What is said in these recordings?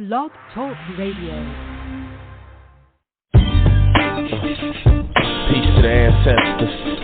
Blog Talk Radio. Peace to the ancestors.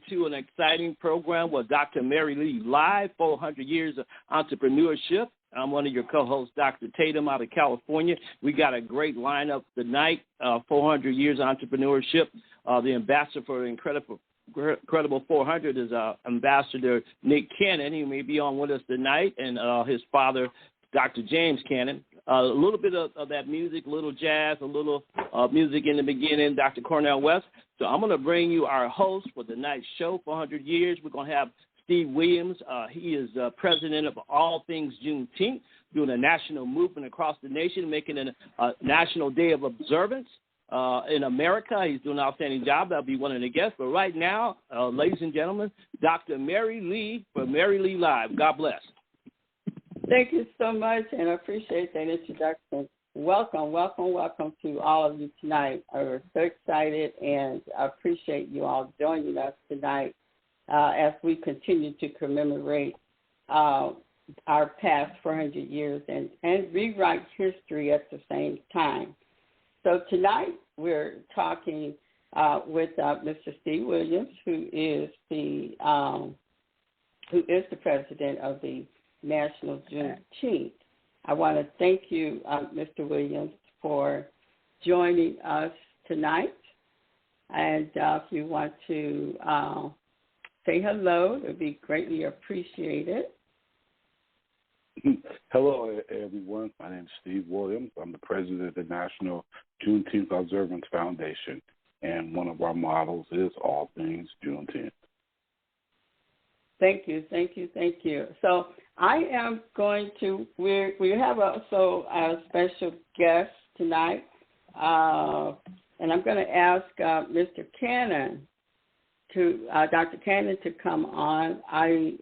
To an exciting program with Dr. Mary Lee Live, 400 Years of Entrepreneurship. I'm one of your co-hosts, Dr. Tatum, out of California. We got a great lineup tonight, 400 Years of Entrepreneurship. The ambassador for the Incredible 400 is Ambassador Nick Cannon. He may be on with us tonight, and his father, Dr. James Cannon. A little bit of that music, a little jazz, a little music in the beginning, Dr. Cornell West. So I'm going to bring you our host for tonight's show, 400 Years. We're going to have Steve Williams. He is president of All Things Juneteenth, doing a national movement across the nation, making it a national day of observance in America. He's doing an outstanding job. That'll be one of the guests. But right now, ladies and gentlemen, Dr. Mary Lee for Mary Lee Live. God bless. Thank you so much, and I appreciate that introduction. Welcome to all of you tonight. We're so excited, and I appreciate you all joining us tonight as we continue to commemorate our past 400 years and rewrite history at the same time. So tonight we're talking with Mr. Steve Williams, who is the president of the National Juneteenth. I want to thank you, Mr. Williams, for joining us tonight. And if you want to say hello, it would be greatly appreciated. Hello, everyone. My name is Steve Williams. I'm the president of the National Juneteenth Observance Foundation, and one of our models is All Things Juneteenth. Thank you. So I am going to, we have also a special guest tonight, and I'm going to ask Mr. Cannon Dr. Cannon to come on and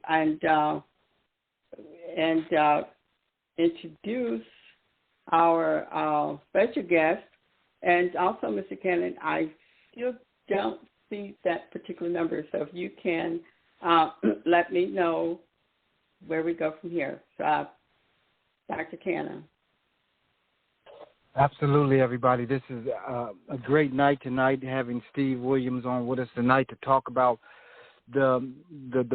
introduce our special guest. And also, Mr. Cannon, I still don't see that particular number, so if you can let me know where we go from here. So, Dr. Cannon. Absolutely, everybody. This is a great night tonight, having Steve Williams on with us tonight to talk about the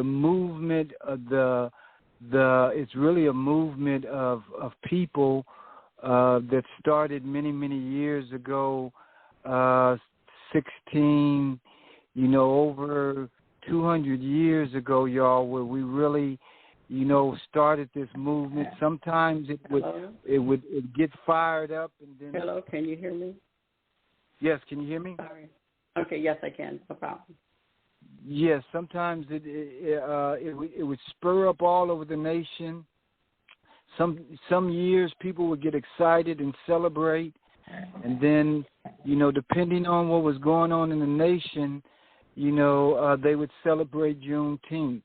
movement of the it's really a movement of people that started many years ago, 16, over 200 years ago, y'all, where we really, started this movement. Sometimes it would get fired up, and then. Hello, can you hear me? Yes, can you hear me? Sorry. Okay, yes, I can. No problem. Yes, sometimes it would spur up all over the nation. Some years people would get excited and celebrate, and then depending on what was going on in the nation, they would celebrate Juneteenth.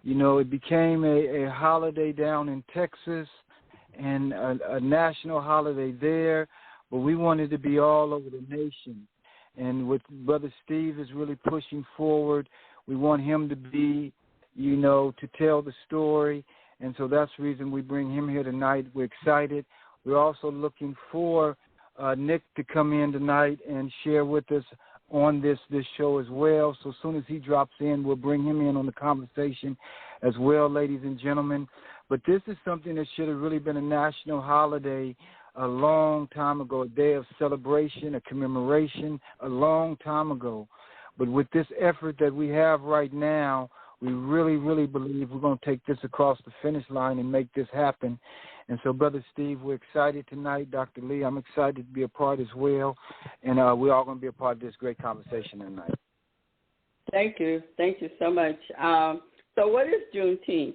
It became a holiday down in Texas and a national holiday there, but we wanted to be all over the nation. And what Brother Steve is really pushing forward, we want him to be to tell the story. And so that's the reason we bring him here tonight. We're excited. We're also looking for Nick to come in tonight and share with us on this show as well. So as soon as he drops in, we'll bring him in on the conversation as well, ladies and gentlemen. But this is something that should have really been a national holiday a long time ago, a day of celebration, a commemoration a long time ago. But with this effort that we have right now, we really, really believe we're going to take this across the finish line and make this happen. And so, Brother Steve, we're excited tonight. Dr. Lee, I'm excited to be a part as well. And we're all going to be a part of this great conversation tonight. Thank you. Thank you so much. So what is Juneteenth?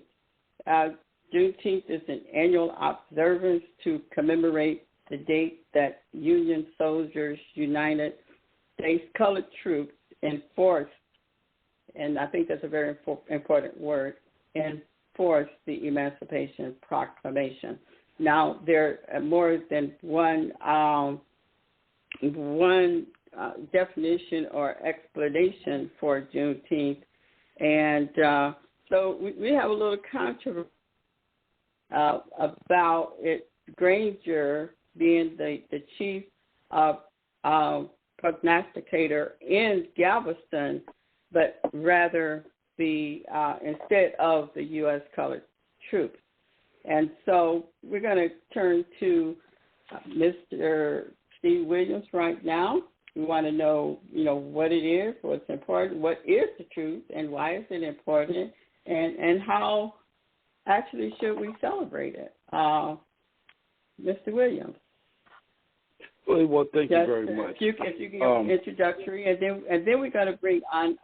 Juneteenth is an annual observance to commemorate the date that Union soldiers, United States colored troops, enforced, and I think that's a very important word, enforced the Emancipation Proclamation. Now, there are more than one definition or explanation for Juneteenth, and so we have a little controversy about it. Granger being the chief prognosticator in Galveston, but rather instead of the U.S. colored troops. And so we're going to turn to Mr. Steve Williams right now. We want to know, what it is, what's important, what is the truth, and why is it important, and how actually should we celebrate it? Mr. Williams. Well, thank you very much. If you can give an introductory, and then we're going to bring on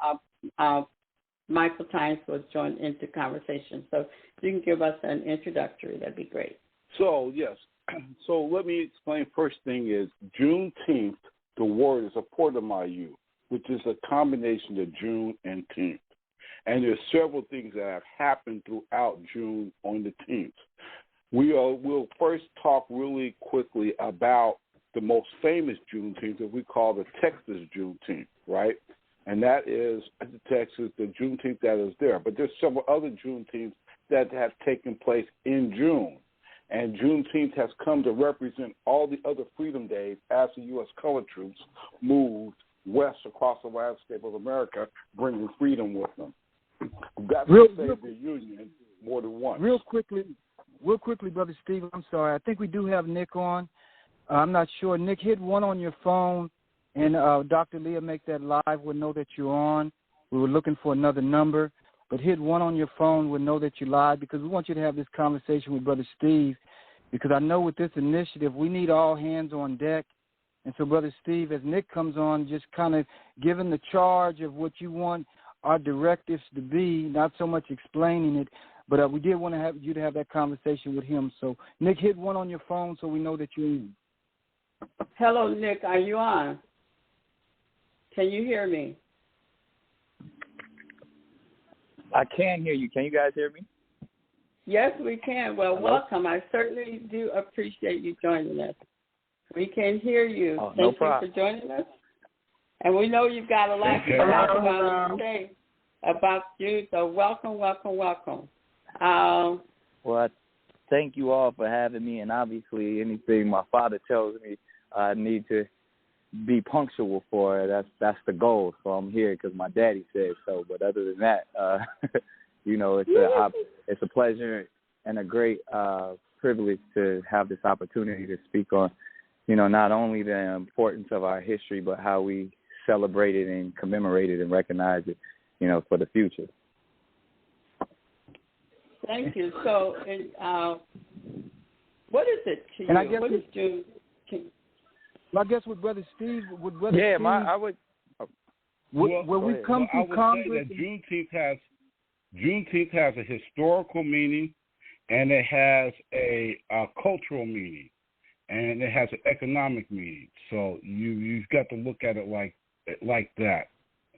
Michael Tynes will join into conversation. So if you can give us an introductory, that'd be great. So, yes. So let me explain. First thing is Juneteenth, the word is a portamayu, which is a combination of June and Teenth. And there's several things that have happened throughout June on the 10th. We'll first talk really quickly about the most famous Juneteenth that we call the Texas Juneteenth, right? And that is the Texas, the Juneteenth that is there. But there's several other Juneteenths that have taken place in June. And Juneteenth has come to represent all the other freedom days as the U.S. colored troops moved west across the landscape of America, bringing freedom with them. That's to save the Union more than once. Real quickly, Brother Steve, I'm sorry. I think we do have Nick on. I'm not sure. Nick, hit one on your phone, and Dr. Leah make that live. We'll know that you're on. We were looking for another number, but hit one on your phone. We'll know that you're live because we want you to have this conversation with Brother Steve, because I know with this initiative, we need all hands on deck. And so, Brother Steve, as Nick comes on, just kind of giving the charge of what you want our directives to be, not so much explaining it, but we did want to have you to have that conversation with him. So, Nick, hit one on your phone so we know that you're in. Hello, Nick. Are you on? Can you hear me? I can hear you. Can you guys hear me? Yes, we can. Well, Hello? welcome. I certainly do appreciate you joining us. We can hear you. Thank you for joining us. And we know you've got a lot to talk about today about you. So welcome. Well, thank you all for having me. And obviously, anything my father tells me I need to be punctual for, that's the goal. So I'm here because my daddy said so. But other than that, it's a pleasure and a great privilege to have this opportunity to speak on, not only the importance of our history, but how we celebrate it and commemorate it and recognize it, for the future. Thank you. So, what is it to you? What is June? I guess with Brother Steve, I would. We come through Congress. Juneteenth has a historical meaning, and it has a cultural meaning, and it has an economic meaning. So you've got to look at it like that,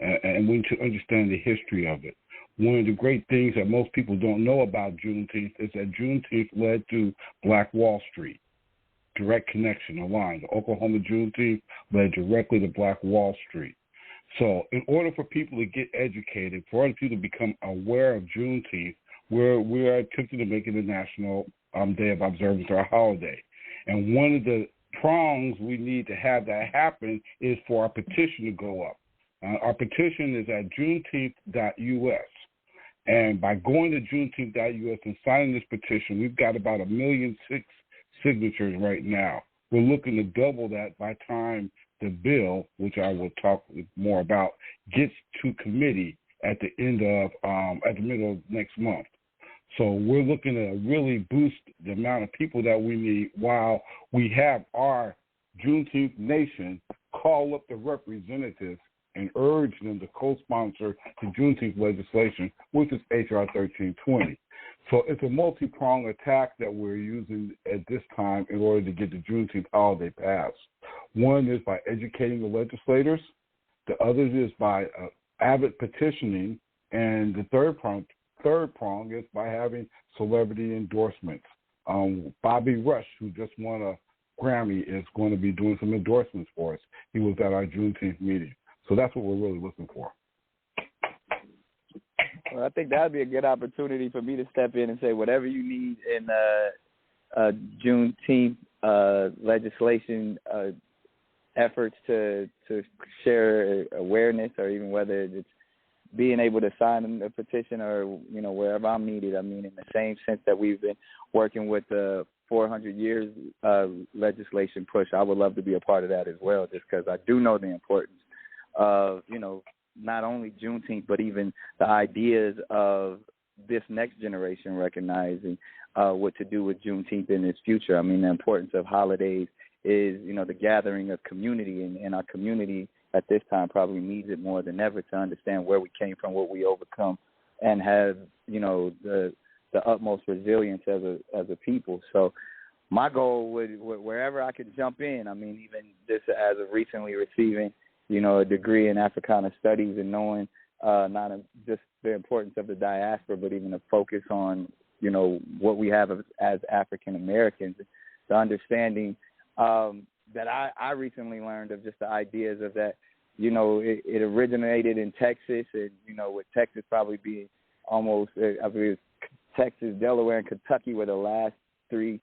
and we need to understand the history of it. One of the great things that most people don't know about Juneteenth is that Juneteenth led to Black Wall Street. Direct connection, a line. The Oklahoma Juneteenth led directly to Black Wall Street. So in order for people to get educated, for other people to become aware of Juneteenth, we are attempting to make it a national day of observance or a holiday. And one of the prongs we need to have that happen is for our petition to go up. Our petition is at juneteenth.us. And by going to juneteenth.us and signing this petition, we've got about 1.6 million signatures right now. We're looking to double that by time the bill, which I will talk more about, gets to committee at the middle of next month. So we're looking to really boost the amount of people that we need while we have our Juneteenth Nation call up the representatives and urge them to co-sponsor the Juneteenth legislation, which is H.R. 1320. So it's a multi-pronged attack that we're using at this time in order to get the Juneteenth holiday passed. One is by educating the legislators. The other is by avid petitioning. And the third prong is by having celebrity endorsements. Bobby Rush, who just won a Grammy, is going to be doing some endorsements for us. He was at our Juneteenth meeting. So that's what we're really looking for. Well, I think that would be a good opportunity for me to step in and say whatever you need in Juneteenth legislation efforts to share awareness, or even whether it's being able to sign a petition or, wherever I'm needed. I mean, in the same sense that we've been working with the 400 years legislation push, I would love to be a part of that as well, just because I do know the importance of, not only Juneteenth, but even the ideas of this next generation recognizing what to do with Juneteenth in its future. I mean, the importance of holidays is, the gathering of community, and our community at this time probably needs it more than ever to understand where we came from, what we overcome, and have, the utmost resilience as a people. So my goal would wherever I could jump in, I mean, even just as of recently receiving, a degree in Africana Studies and knowing not just the importance of the diaspora, but even a focus on, what we have as African Americans, the understanding that I recently learned of just the ideas of that, it originated in Texas, and, with Texas probably being almost, I believe Texas, Delaware, and Kentucky were the last three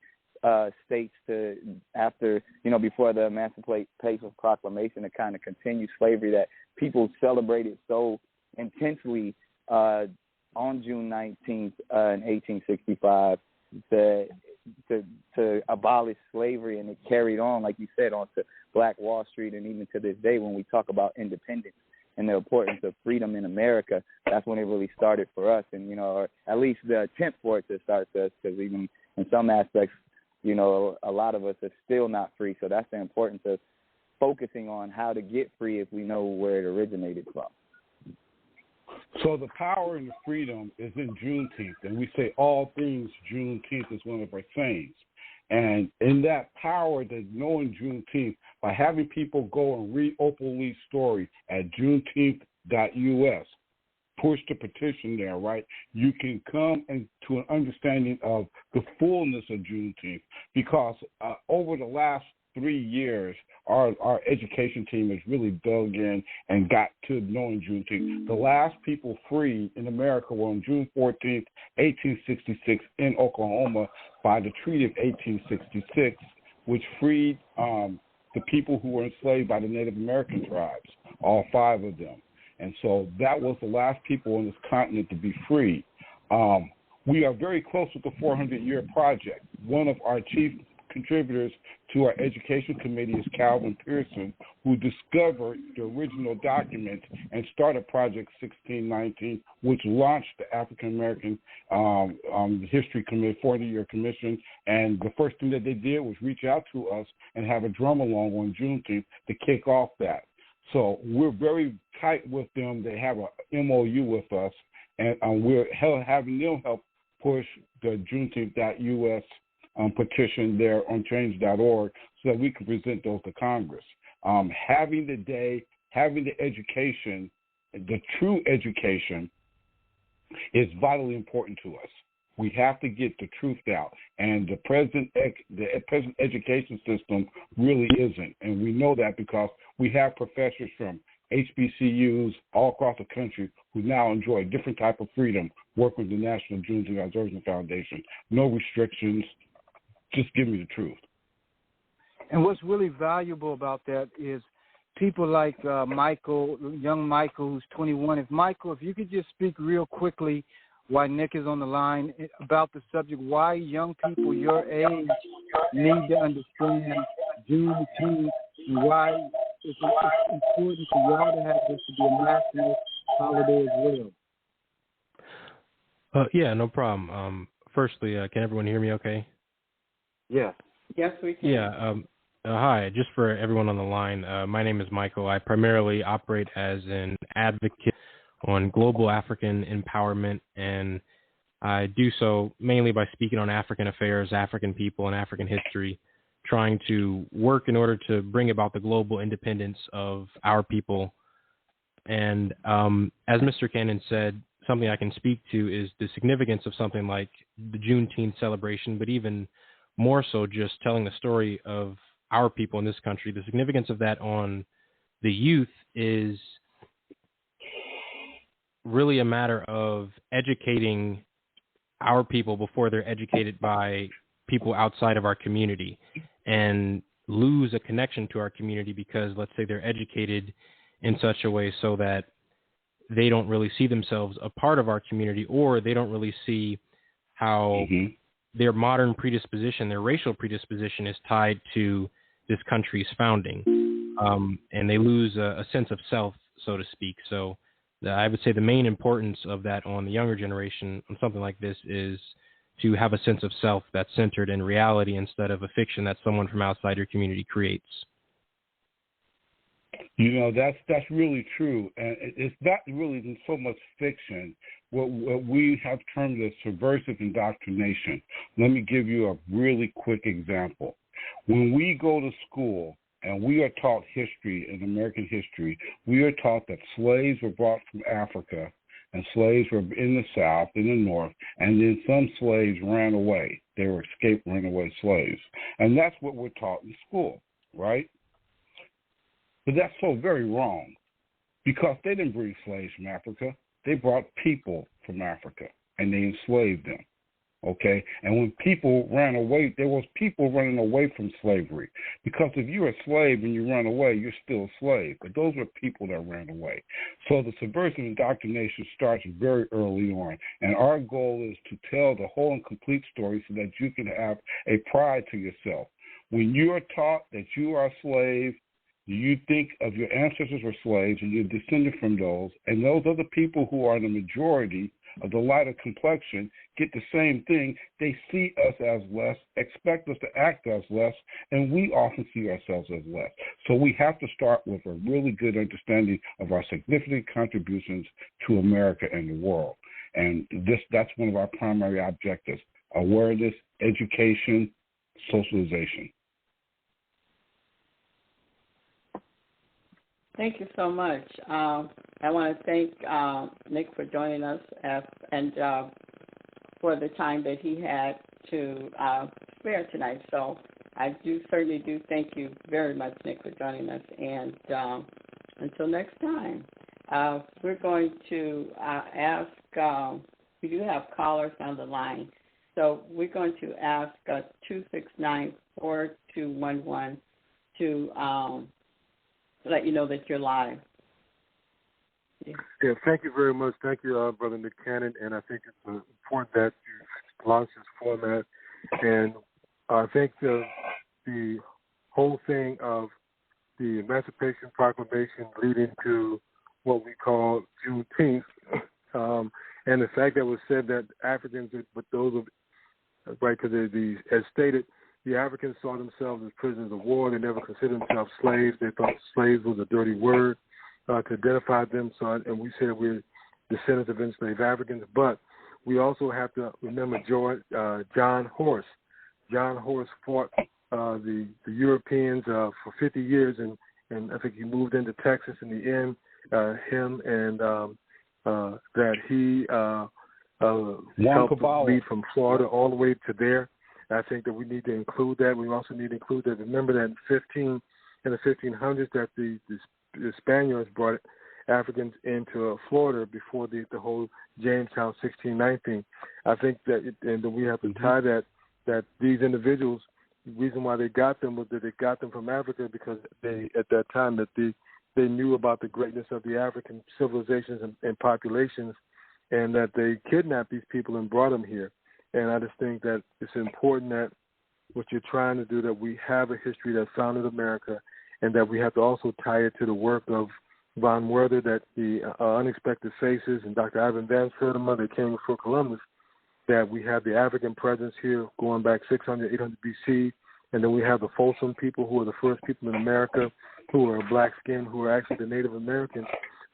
states to, after, before the Emancipation Proclamation, to kind of continue slavery, that people celebrated so intensely on June 19th in 1865 to abolish slavery, and it carried on, like you said, onto Black Wall Street, and even to this day when we talk about independence and the importance of freedom in America, that's when it really started for us, and, or at least the attempt for it to start for us, because even in some aspects, a lot of us are still not free. So that's the importance of focusing on how to get free if we know where it originated from. So the power and the freedom is in Juneteenth, and we say all things Juneteenth is one of our sayings. And in that power, that knowing Juneteenth, by having people go and read Opal Lee's story at juneteenth.us, push the petition there, right? You can come to an understanding of the fullness of Juneteenth, because over the last 3 years, our education team has really dug in and got to knowing Juneteenth. The last people freed in America were on June 14th, 1866 in Oklahoma by the Treaty of 1866, which freed the people who were enslaved by the Native American tribes, all 5 of them. And so that was the last people on this continent to be free. We are very close with the 400-year project. One of our chief contributors to our education committee is Calvin Pearson, who discovered the original document and started Project 1619, which launched the African American History Committee, 40-year commission. And the first thing that they did was reach out to us and have a drum along on Juneteenth to kick off that. So we're very tight with them. They have a MOU with us, and we're having them help push the Juneteenth.us petition there on change.org so that we can present those to Congress. Having the day, having the education, the true education is vitally important to us. We have to get the truth out, and the present education system really isn't, and we know that because we have professors from HBCUs all across the country who now enjoy a different type of freedom, work with the National Juneteenth Observance Foundation. No restrictions. Just give me the truth. And what's really valuable about that is people like Michael, young Michael, who's 21. If you could just speak real quickly while Nick is on the line about the subject, why young people your age need to understand Juneteenth and why it's important for y'all to have this to be a national holiday as well. Yeah, no problem. Firstly, can everyone hear me okay? Yes. Yes, we can. Yeah. Hi, just for everyone on the line, my name is Michael. I primarily operate as an advocate on global African empowerment, and I do so mainly by speaking on African affairs, African people, and African history, trying to work in order to bring about the global independence of our people. And as Mr. Cannon said, something I can speak to is the significance of something like the Juneteenth celebration, but even more so just telling the story of our people in this country. The significance of that on the youth is really a matter of educating our people before they're educated by people outside of our community, and lose a connection to our community because, let's say, they're educated in such a way so that they don't really see themselves a part of our community, or they don't really see how their modern predisposition, their racial predisposition, is tied to this country's founding, and they lose a sense of self, so to speak. So I would say the main importance of that on the younger generation on something like this is to have a sense of self that's centered in reality instead of a fiction that someone from outside your community creates. You know, that's really true, and it's not really so much fiction. What we have termed as subversive indoctrination. Let me give you a really quick example. When we go to school and we are taught history in American history, we are taught that slaves were brought from Africa, and slaves were in the South, in the North, and then some slaves ran away. They were escaped runaway slaves, and that's what we're taught in school, right? But that's so very wrong, because they didn't bring slaves from Africa. They brought people from Africa, and they enslaved them, okay? And when people ran away, there was people running away from slavery, because if you're a slave and you run away, you're still a slave. But those were people that ran away. So the subversive indoctrination starts very early on, and our goal is to tell the whole and complete story so that you can have a pride to yourself. When you are taught that you are a slave, you think of your ancestors were slaves and you're descended from those, and those other people who are the majority of the lighter complexion get the same thing. They see us as less, expect us to act as less, and we often see ourselves as less. So we have to start with a really good understanding of our significant contributions to America and the world. And that's one of our primary objectives: awareness, education, socialization. Thank you so much. I want to thank Nick for joining us and for the time that he had to spare tonight. So I certainly do thank you very much, Nick, for joining us. And until next time, we're going to ask, we do have callers on the line. So we're going to ask 269-4211 to let you know that you're live. Yeah, thank you very much. Thank you, Brother Nick Cannon. And I think it's important that you launch this format. And I think the whole thing of the Emancipation Proclamation leading to what we call Juneteenth, and the fact that it was said that Africans, but those of, right, because as stated, the Africans saw themselves as prisoners of war. They never considered themselves slaves. They thought slaves was a dirty word to identify them. So, and we said we're descendants of enslaved Africans. But we also have to remember John Horse. John Horse fought the Europeans for 50 years, and I think he moved into Texas in the end. Him and that he helped lead from Florida all the way to there. I think that we need to include that. We also need to include that. Remember that in the 1500s, that the the Spaniards brought Africans into Florida before the whole Jamestown 1619. I think that, and we have to tie that these individuals, the reason why they got them was that they got them from Africa because they, at that time, that they knew about the greatness of the African civilizations and populations, and that they kidnapped these people and brought them here. And I just think that it's important that what you're trying to do, that we have a history that founded America, and that we have to also tie it to the work of Von Werther, that the Unexpected Faces and Dr. Ivan Van Sertima, that came before Columbus, that we have the African presence here going back 600, 800 BC, and then we have the Folsom people, who are the first people in America who are black skinned, who are actually the Native Americans,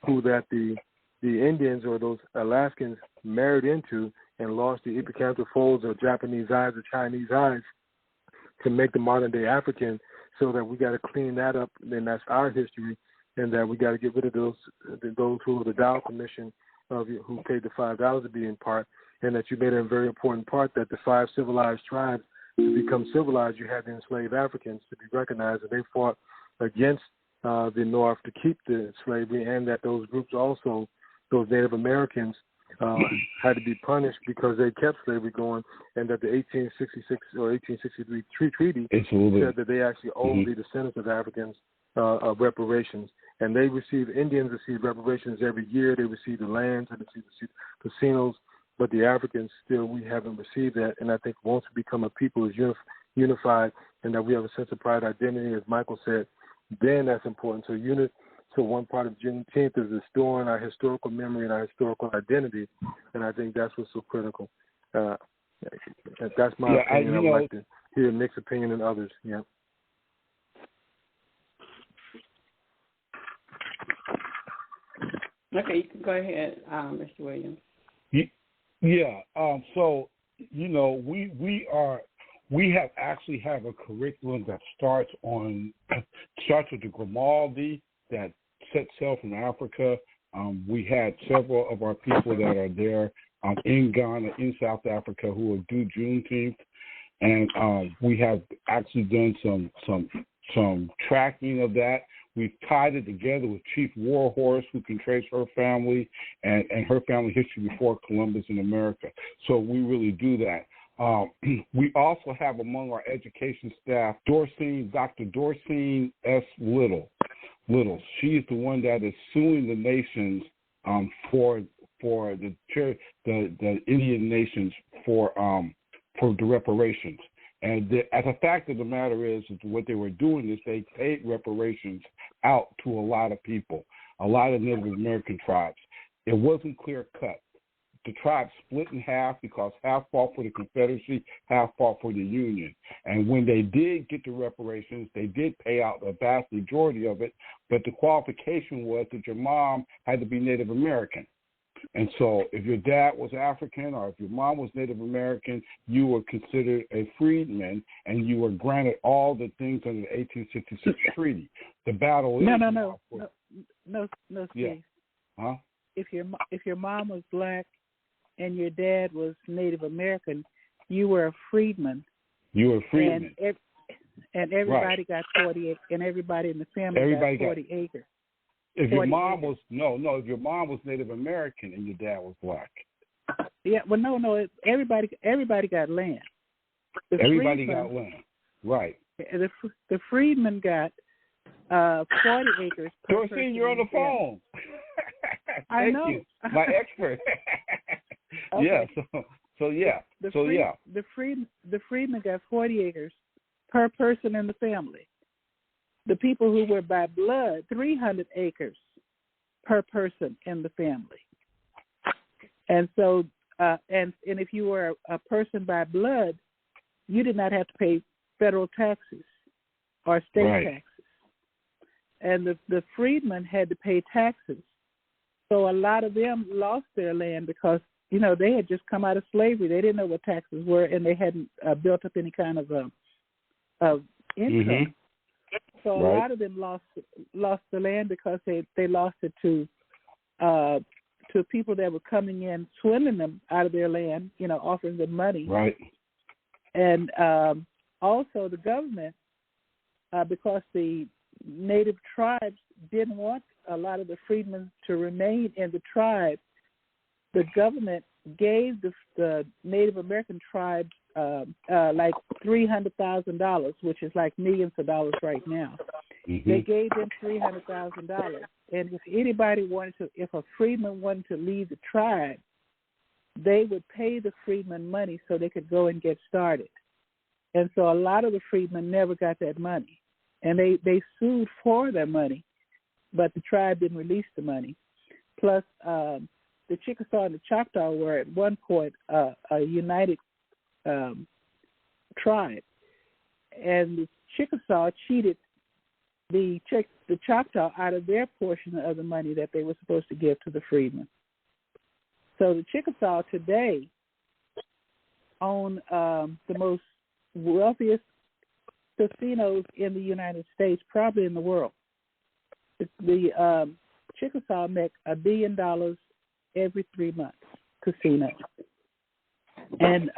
who that the Indians or those Alaskans married into and lost the epicanthal folds or Japanese eyes or Chinese eyes to make the modern day African, so that we got to clean that up, and that's our history, and that we got to get rid of those who are the Dow Commission who paid the $5 to be in part, and that you made a very important part that the 5 civilized tribes, to become civilized, you had the enslaved Africans to be recognized, and they fought against the North to keep the slavery, and that those groups also, those Native Americans, had to be punished because they kept slavery going, and that the 1866 or 1863 treaty said that they actually owed the descendants of Africans reparations. And Indians received reparations every year. They received the lands and received the casinos, but the Africans still, we haven't received that. And I think once we become a people is unified, and that we have a sense of pride, identity, as Michael said, then that's important. So one part of Juneteenth is restoring our historical memory and our historical identity, and I think that's what's so critical. That's my opinion. I would like to hear Nick's opinion and others. Yeah. Okay, you can go ahead, Mr. Williams. Yeah. So we have a curriculum that starts with the Grimaldi that set sail from Africa. We had several of our people that are there in Ghana, in South Africa, who will do Juneteenth, and we have actually done some tracking of that. We've tied it together with Chief Warhorse, who can trace her family and her family history before Columbus in America. So we really do that. We also have among our education staff Dr. Dorcine S. Little. She is the one that is suing the nations for the Indian nations for the reparations. And as a fact of the matter is what they were doing is they paid reparations out to a lot of people, a lot of Native American tribes. It wasn't clear cut. The tribes split in half because half fought for the Confederacy, half fought for the Union. And when they did get the reparations, they did pay out a vast majority of it, but the qualification was that your mom had to be Native American. And so if your dad was African or if your mom was Native American, you were considered a freedman, and you were granted all the things under the 1866 treaty. The battle is... No, Steve. Yeah. Huh? If your mom was black and your dad was Native American, you were a freedman. You were a freedman. And everybody got 40 acres, and everybody in the family got 40 acres. If your mom was if your mom was Native American and your dad was black. Yeah, well, no, everybody got land. Everybody got land, right? The freedman got 40 acres. Dorcine, you're on the phone. I know. You, my expert. Okay. Yeah. So yeah. The freedman got 40 acres per person in the family. The people who were by blood, 300 acres per person in the family. And so, and if you were a person by blood, you did not have to pay federal taxes or state taxes. And the freedmen had to pay taxes. So a lot of them lost their land because, they had just come out of slavery. They didn't know what taxes were, and they hadn't built up any kind of income. Mm-hmm. So a lot of them lost the land because they lost it to people that were coming in, swindling them out of their land, offering them money. Right. And also the government, because the native tribes didn't want a lot of the freedmen to remain in the tribe, the government gave the Native American tribes like $300,000, which is like millions of dollars right now. Mm-hmm. They gave them $300,000, and if a freedman wanted to leave the tribe, they would pay the freedmen money so they could go and get started. And so a lot of the freedmen never got that money, and they sued for their money, but the tribe didn't release the money. Plus, the Chickasaw and the Choctaw were at one point a united tribe, and the Chickasaw cheated the Choctaw out of their portion of the money that they were supposed to give to the freedmen. So the Chickasaw today own the most wealthiest casinos in the United States, probably in the world. The Chickasaw make $1 billion every 3 months, casinos. And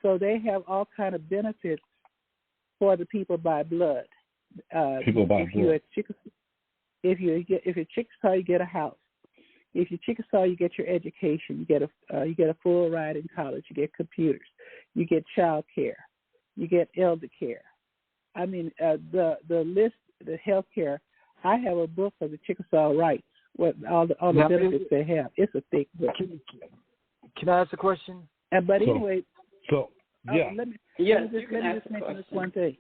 so they have all kind of benefits for the people by blood. If you're Chickasaw, you get a house. If you're Chickasaw, you get your education. You get a full ride in college. You get computers. You get child care. You get elder care. I mean, the list, the health care. I have a book of the Chickasaw rights, what all the benefits they have. It's a thick book. Can I ask a question? But anyway, yeah. Let me just mention this one thing.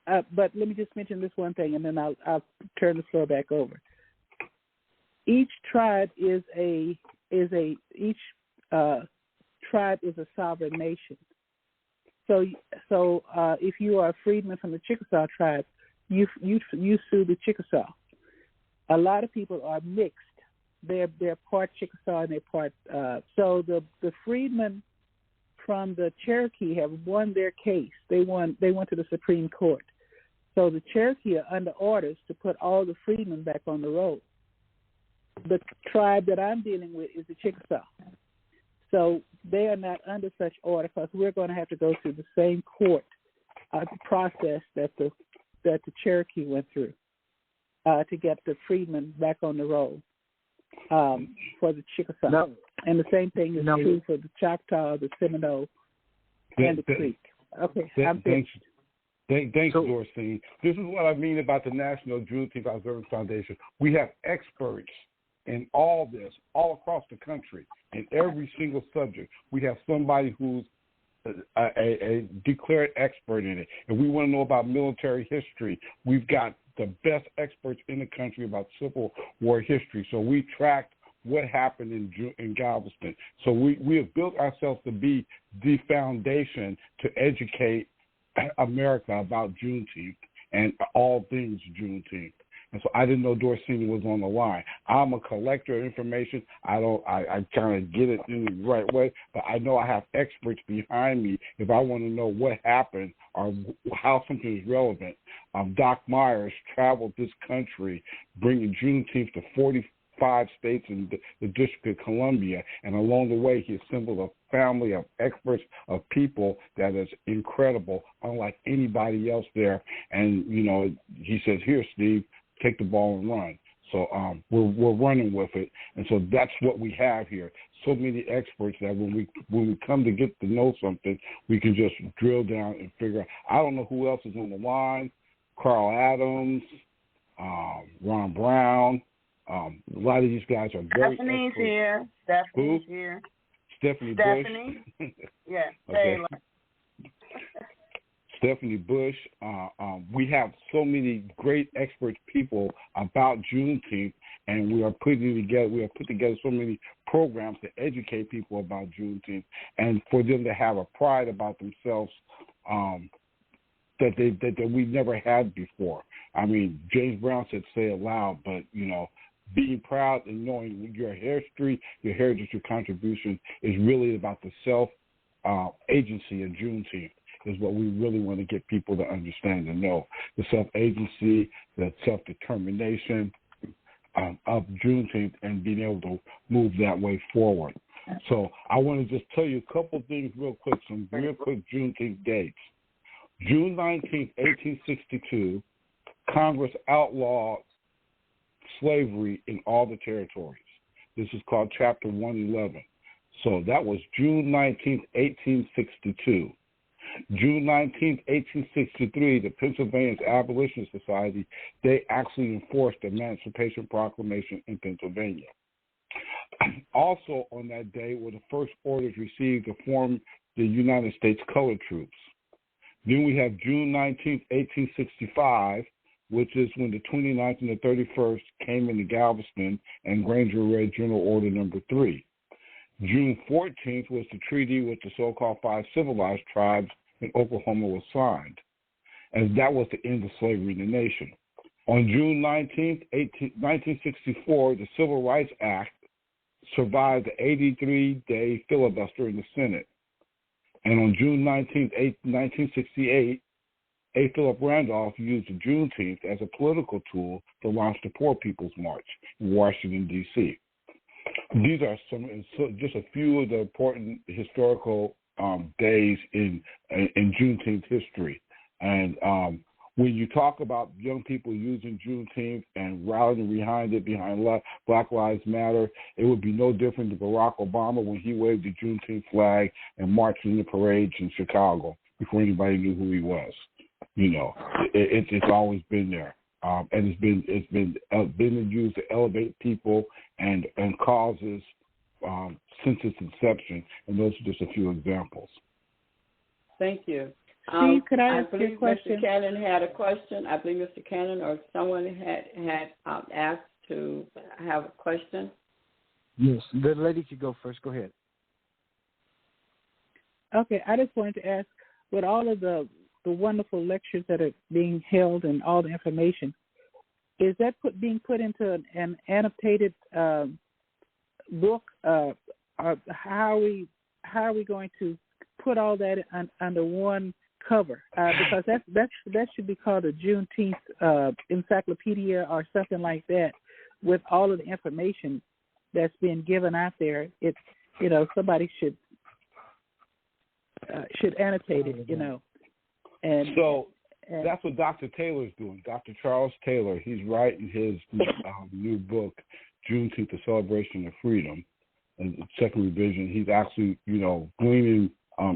But let me just mention this one thing, and then I'll turn the floor back over. Each tribe is a sovereign nation. So if you are a freedman from the Chickasaw tribe, you sue the Chickasaw. A lot of people are mixed. They're part Chickasaw and they're part. So the freedmen from the Cherokee have won their case. They went to the Supreme Court. So the Cherokee are under orders to put all the freedmen back on the road. The tribe that I'm dealing with is the Chickasaw. So they are not under such order because we're going to have to go through the same court process that the Cherokee went through to get the freedmen back on the road for the Chickasaw. No. And the same thing is true for the Choctaw, the Seminole, and the Creek. Okay, I'm finished. Thanks, Dorothy. This is what I mean about the National Juneteenth Observance Foundation. We have experts in all this, all across the country, in every single subject. We have somebody who's a declared expert in it. And we want to know about military history. We've got the best experts in the country about Civil War history. So we tracked what happened in Galveston. So we have built ourselves to be the foundation to educate America about Juneteenth and all things Juneteenth. And so I didn't know Dorsini was on the line. I'm a collector of information. I kind of get it in the right way, but I know I have experts behind me if I want to know what happened or how something is relevant. Doc Myers traveled this country bringing Juneteenth to 45 states in the District of Columbia, and along the way he assembled a family of experts, of people that is incredible, unlike anybody else there. And, you know, he says, here, Steve, take the ball and run. So we're running with it, and so that's what we have here. So many experts that when we come to get to know something, we can just drill down and figure out. I don't know who else is on the line. Carl Adams, Ron Brown. A lot of these guys are very Stephanie's expert. here. Stephanie's here. Stephanie Bush. Yeah. Okay. Stephanie Bush. We have so many great expert people about Juneteenth, and we are put together so many programs to educate people about Juneteenth, and for them to have a pride about themselves that we never had before. I mean, James Brown said, "Say it loud," but you know, being proud and knowing your history, your heritage, your contribution is really about the self agency of Juneteenth. Is what we really want to get people to understand and know. The self-agency, the self-determination of Juneteenth and being able to move that way forward. So I want to just tell you a couple of things real quick, some real quick Juneteenth dates. June 19th, 1862, Congress outlawed slavery in all the territories. This is called Chapter 111. So that was June 19th, 1862. June 19th, 1863, the Pennsylvania Abolition Society, they actually enforced the Emancipation Proclamation in Pennsylvania. Also on that day were the first orders received to form the United States Colored Troops. Then we have June 19th, 1865, which is when the 29th and the 31st came into Galveston and Granger read General Order Number 3. June 14th was the treaty with the so-called 5 civilized tribes in Oklahoma was signed, and that was the end of slavery in the nation. On June 19th, 1964, the Civil Rights Act survived the 83-day filibuster in the Senate. And on June 19th, 1968, A. Philip Randolph used the Juneteenth as a political tool to launch the Poor People's March in Washington, D.C. These are just a few of the important historical days in Juneteenth history. And when you talk about young people using Juneteenth and rallying behind it, behind Black Lives Matter, it would be no different than Barack Obama when he waved the Juneteenth flag and marched in the parades in Chicago before anybody knew who he was. You know, it's always been there, and it's been used to elevate people and causes since its inception, and those are just a few examples. Thank you. Steve, could I ask you a question? Mr. Cannon had a question. I believe Mr. Cannon or someone had asked to have a question. Yes, the lady could go first. Go ahead. Okay, I just wanted to ask, with all of the wonderful lectures that are being held and all the information, is that being put into an annotated book? Or how are we going to put all that under one cover? Because that should be called a Juneteenth encyclopedia or something like that, with all of the information that's being given out there. It's, you know, somebody should annotate it, you know. And that's what Dr. Taylor's doing. Dr. Charles Taylor, he's writing his new book, Juneteenth, The Celebration of Freedom, and the second revision. He's actually, you know, gleaning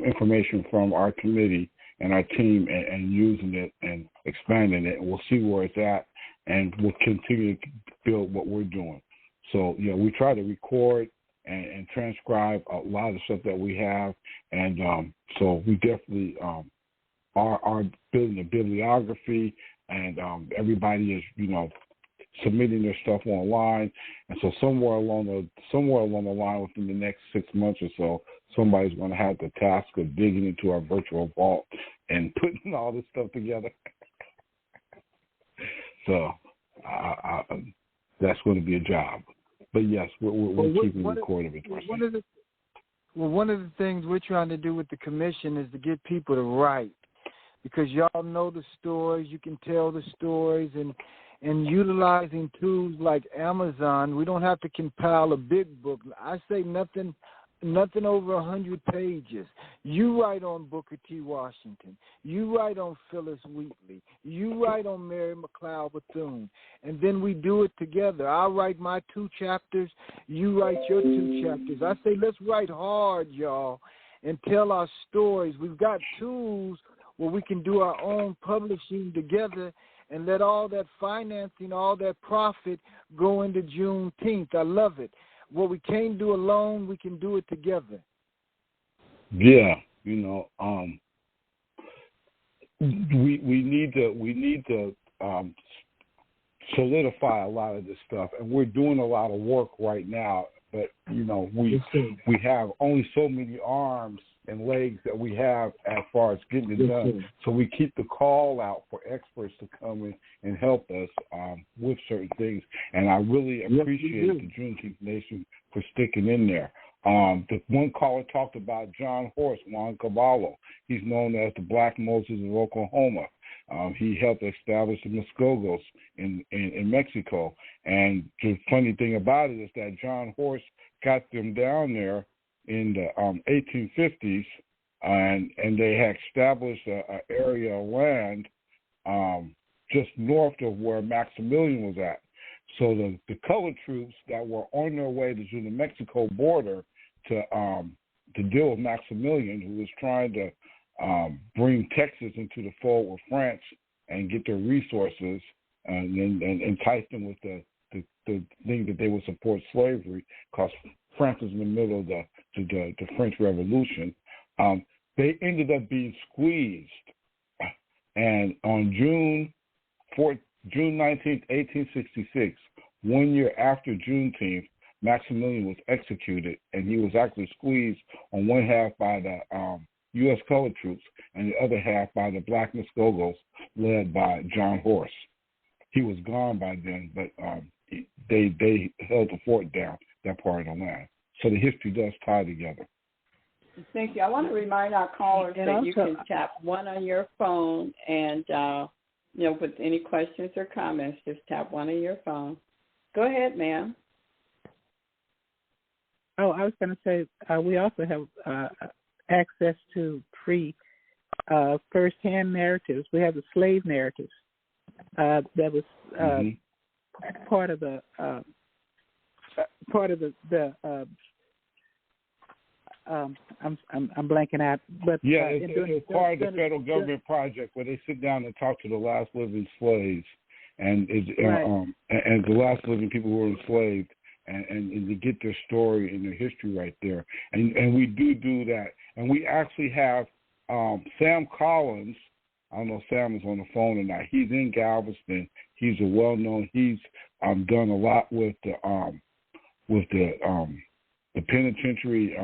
information from our committee and our team and using it and expanding it. And we'll see where it's at, and we'll continue to build what we're doing. So, you know, we try to record and transcribe a lot of the stuff that we have, and so we definitely are building a bibliography, and everybody is, you know, submitting their stuff online. And so somewhere along the line within the next 6 months or so, somebody's going to have the task of digging into our virtual vault and putting all this stuff together. So that's going to be a job. But yes, we're keeping a record of it. One of the things we're trying to do with the commission is to get people to write, because y'all know the stories, you can tell the stories, and utilizing tools like Amazon, we don't have to compile a big book. I say nothing over 100 pages. You write on Booker T. Washington. You write on Phyllis Wheatley. You write on Mary McLeod Bethune. And then we do it together. I write my 2 chapters. You write your 2 chapters. I say let's write hard, y'all, and tell our stories. We've got tools where we can do our own publishing together and let all that financing, all that profit go into Juneteenth. I love it. What we can't do alone, we can do it together. Yeah, you know, we need to solidify a lot of this stuff, and we're doing a lot of work right now. But you know, we have only so many arms and legs that we have as far as getting it done. So we keep the call out for experts to come in and help us with certain things. And I really appreciate the Juneteenth Nation for sticking in there. The one caller talked about John Horst, Juan Caballo. He's known as the Black Moses of Oklahoma. He helped establish the Muskogos in Mexico. And the funny thing about it is that John Horst got them down there in the 1850s, and they had established an area of land just north of where Maximilian was at. So the colored troops that were on their way to the Mexico border to deal with Maximilian, who was trying to bring Texas into the fold with France and get their resources and entice them with the thing that they would support slavery, because France was in the middle of the French Revolution. They ended up being squeezed. And on June 19th, 1866, 1 year after Juneteenth, Maximilian was executed, and he was actually squeezed on one half by the U.S. colored troops and the other half by the Black Muskogos led by John Horse. He was gone by then, but they held the fort down, that part of the land. So the history does tie together. Thank you. I want to remind our callers that you can tap one on your phone and, with any questions or comments, just tap one on your phone. Go ahead, ma'am. Oh, I was going to say we also have access to free first-hand narratives. We have the slave narratives that was part of the I'm blanking out, but it's part of the federal government project where they sit down and talk to the last living slaves and the last living people who were enslaved and to get their story and their history right there. And we do that. And we actually have Sam Collins. I don't know if Sam is on the phone or not. He's in Galveston. He's a well-known. He's done a lot with the penitentiary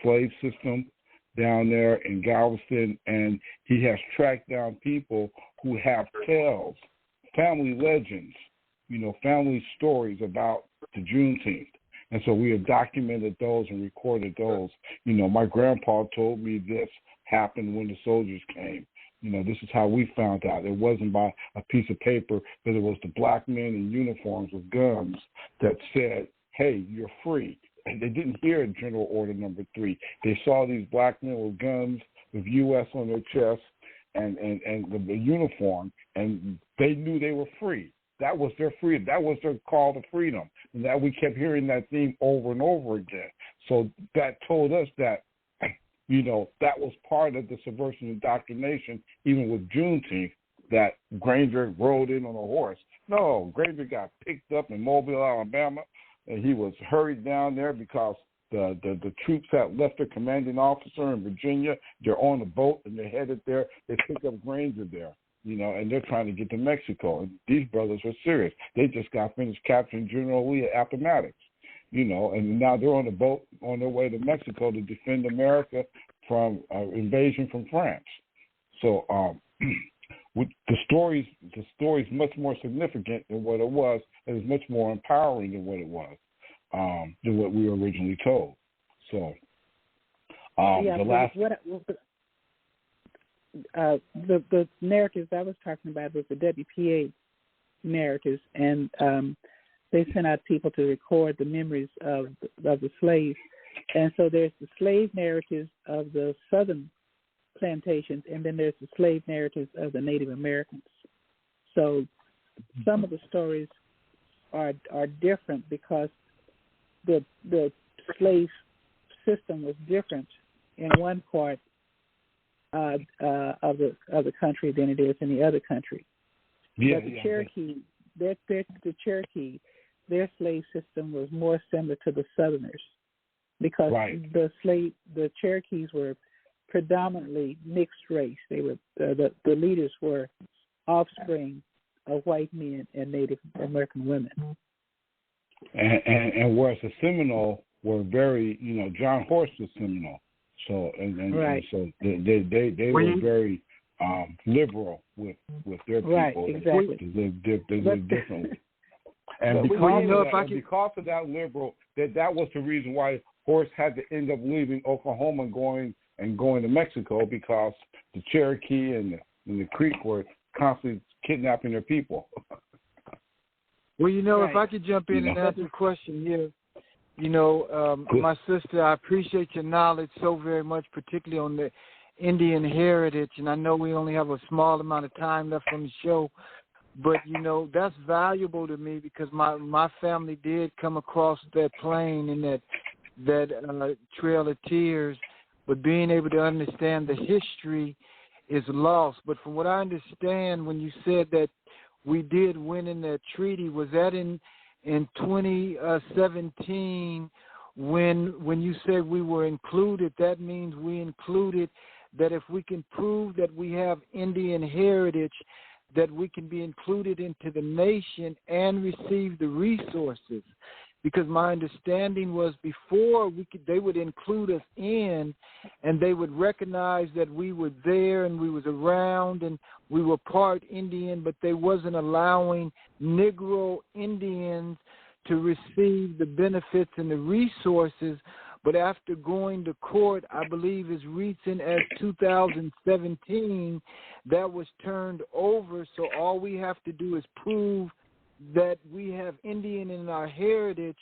slave system down there in Galveston, and he has tracked down people who have tales, family legends, family stories about the Juneteenth. And so we have documented those and recorded those. My grandpa told me this happened when the soldiers came. This is how we found out. It wasn't by a piece of paper, but it was the black men in uniforms with guns that said, hey, you're free. And they didn't hear General Order Number 3. They saw these black men with guns, with U.S. on their chests, and the uniform, and they knew they were free. That was their freedom. That was their call to freedom. And that we kept hearing that theme over and over again. So that told us that, that was part of the subversive indoctrination, even with Juneteenth, that Granger rode in on a horse. No, Granger got picked up in Mobile, Alabama, and he was hurried down there because the troops had left their commanding officer in Virginia. They're on a boat, and they're headed there. They pick up Granger there, and they're trying to get to Mexico. And these brothers were serious. They just got finished capturing General Lee at Appomattox, and now they're on a boat on their way to Mexico to defend America from invasion from France. So the story's much more significant than what it was, and it's much more empowering than what it was, than what we were originally told. So the narratives I was talking about was the WPA narratives, and they sent out people to record the memories of the slaves. And so there's the slave narratives of the southern plantations, and then there's the slave narratives of the Native Americans. So some of the stories are different because the slave system was different in one part of the country than it is in the other country. But the Cherokee, the Cherokee, their slave system was more similar to the Southerners because the Cherokees were predominantly mixed race. They were the leaders were offspring of white men and Native American women. And whereas the Seminole were very, John Horse was Seminole, so and so they were very liberal with their people. Right, exactly. They lived differently. And because of that liberal, that was the reason why Horse had to end up leaving Oklahoma and going to Mexico, because the Cherokee and the Creek were constantly kidnapping their people. Well, if I could jump in and answer the question here, my sister, I appreciate your knowledge so very much, particularly on the Indian heritage, and I know we only have a small amount of time left on the show, But, that's valuable to me because my family did come across that plane in that Trail of Tears. But being able to understand the history is lost. But from what I understand, when you said that we did win in that treaty, was that in 2017 when you said we were included? That means we included that if we can prove that we have Indian heritage, that we can be included into the nation and receive the resources. Because my understanding was before they would include us in, and they would recognize that we were there and we was around and we were part Indian, but they wasn't allowing Negro Indians to receive the benefits and the resources. But after going to court, I believe as recent as 2017, that was turned over. So all we have to do is prove that we have Indian in our heritage,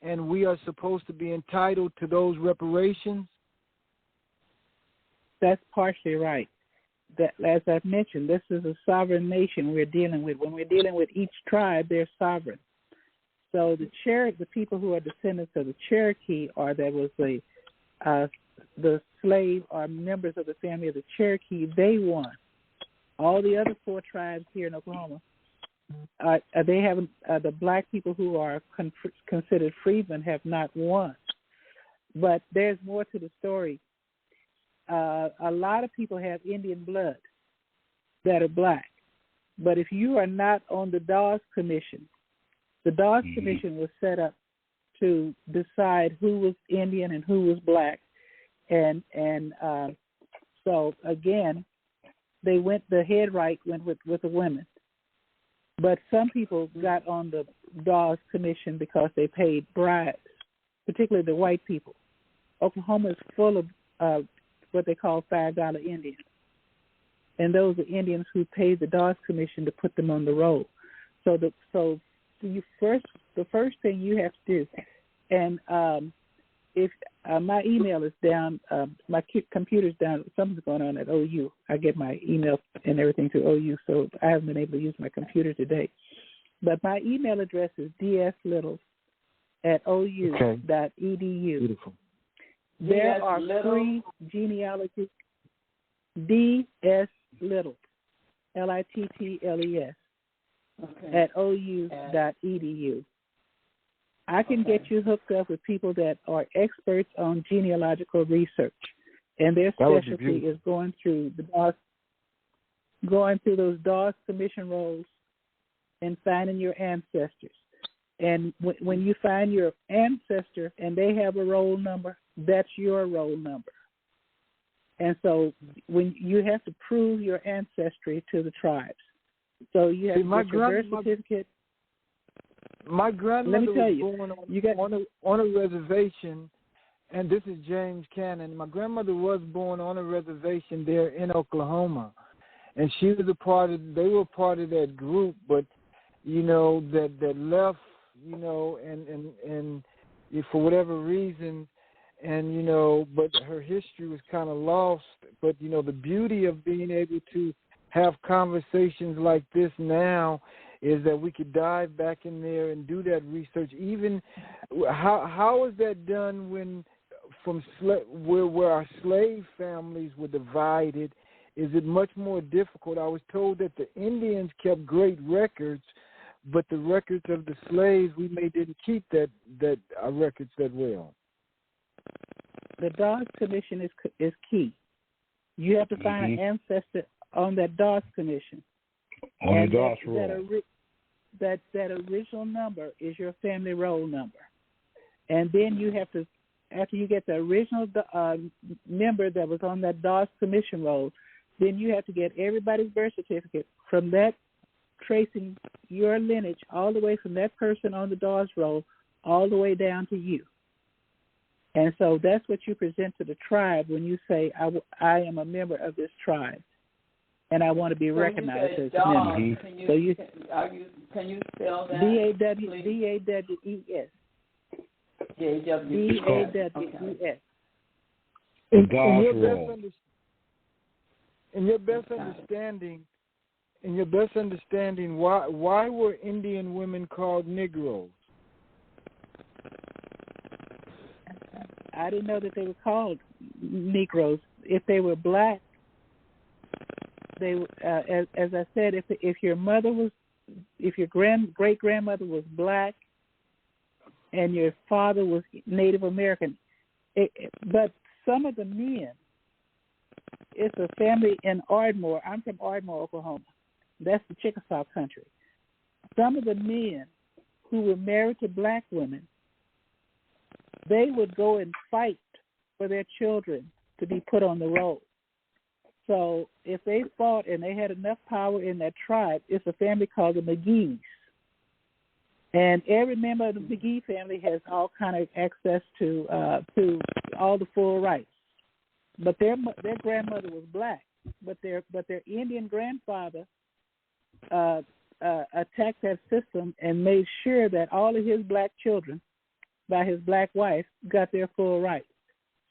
and we are supposed to be entitled to those reparations? That's partially right. That, as I've mentioned, this is a sovereign nation we're dealing with. When we're dealing with each tribe, they're sovereign. So the people who are descendants of the Cherokee, or that was the slave or members of the family of the Cherokee, they won. All the other 4 tribes here in Oklahoma, they haven't. The black people who are considered freedmen have not won. But there's more to the story. A lot of people have Indian blood that are black. But if you are not on the Dawes Commission, the Dawes Commission was set up to decide who was Indian and who was black. And so, again, the head right went with the women. But some people got on the Dawes Commission because they paid bribes, particularly the white people. Oklahoma is full of what they call $5 Indians. And those are Indians who paid the Dawes Commission to put them on the roll. So the first thing you have to do, and if my email is down, my computer's down, something's going on at OU. I get my email and everything to OU, so I haven't been able to use my computer today. But my email address is dslittles@ou.edu. Beautiful. There are free genealogies. DS Littles, LITTLES, at OU.edu. I can get you hooked up with people that are experts on genealogical research, and their specialty is going through those Dawes Commission rolls and finding your ancestors. And when you find your ancestor and they have a roll number, that's your roll number. And so when you have to prove your ancestry to the tribes. So you have to get your birth certificate. My grandmother was born on a reservation, and this is James Cannon. My grandmother was born on a reservation there in Oklahoma, and they were part of that group, but that left, and for whatever reason, and but her history was kind of lost. But the beauty of being able to have conversations like this now is that we could dive back in there and do that research. Even how is that done when where our slave families were divided? Is it much more difficult? I was told that the Indians kept great records, but the records of the slaves, we didn't keep that records that well. The Dawes Commission is key. You have to find an ancestor on that Dawes Commission. On the Dawes roll. That original number is your family roll number. And then you have to, after you get the original member that was on that Dawes Commission roll, then you have to get everybody's birth certificate from that, tracing your lineage all the way from that person on the Dawes roll all the way down to you. And so that's what you present to the tribe when you say, I am a member of this tribe, and I want to be recognized as a member. Can you spell that? D-A-W-E-S. D-A-W-E-S. In your best understanding, in your best understanding, why were Indian women called Negroes? I didn't know that they were called Negroes. If they were black, they as I said, if your mother was, if your great grandmother was black, and your father was Native American, but some of the men, it's a family in Ardmore. I'm from Ardmore, Oklahoma. That's the Chickasaw country. Some of the men who were married to black women, they would go and fight for their children to be put on the roll. So if they fought and they had enough power in that tribe, it's a family called the McGees. And every member of the McGee family has all kind of access to all the full rights. But their grandmother was black, but their Indian grandfather attacked that system and made sure that all of his black children, by his black wife, got their full rights.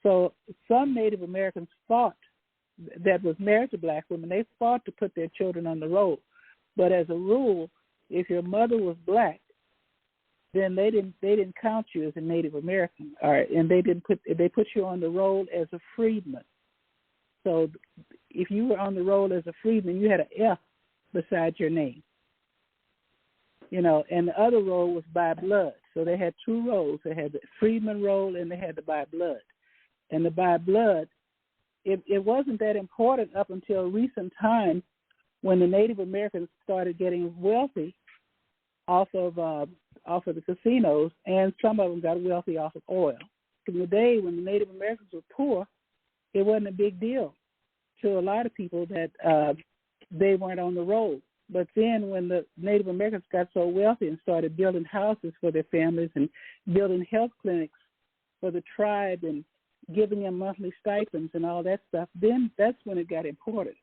So some Native Americans fought, that was married to black women, they fought to put their children on the roll. But as a rule, if your mother was black, then they didn't count you as a Native American, and they put you on the roll as a freedman. So if you were on the roll as a freedman, you had an F beside your name. And the other roll was by blood. So they had two rolls. They had the freedman roll and they had the by blood. And the by blood, it wasn't that important up until recent time when the Native Americans started getting wealthy off of the casinos, and some of them got wealthy off of oil. In the day when the Native Americans were poor, it wasn't a big deal to a lot of people that they weren't on the roll. But then when the Native Americans got so wealthy and started building houses for their families and building health clinics for the tribe and giving them monthly stipends and all that stuff, then that's when it got important,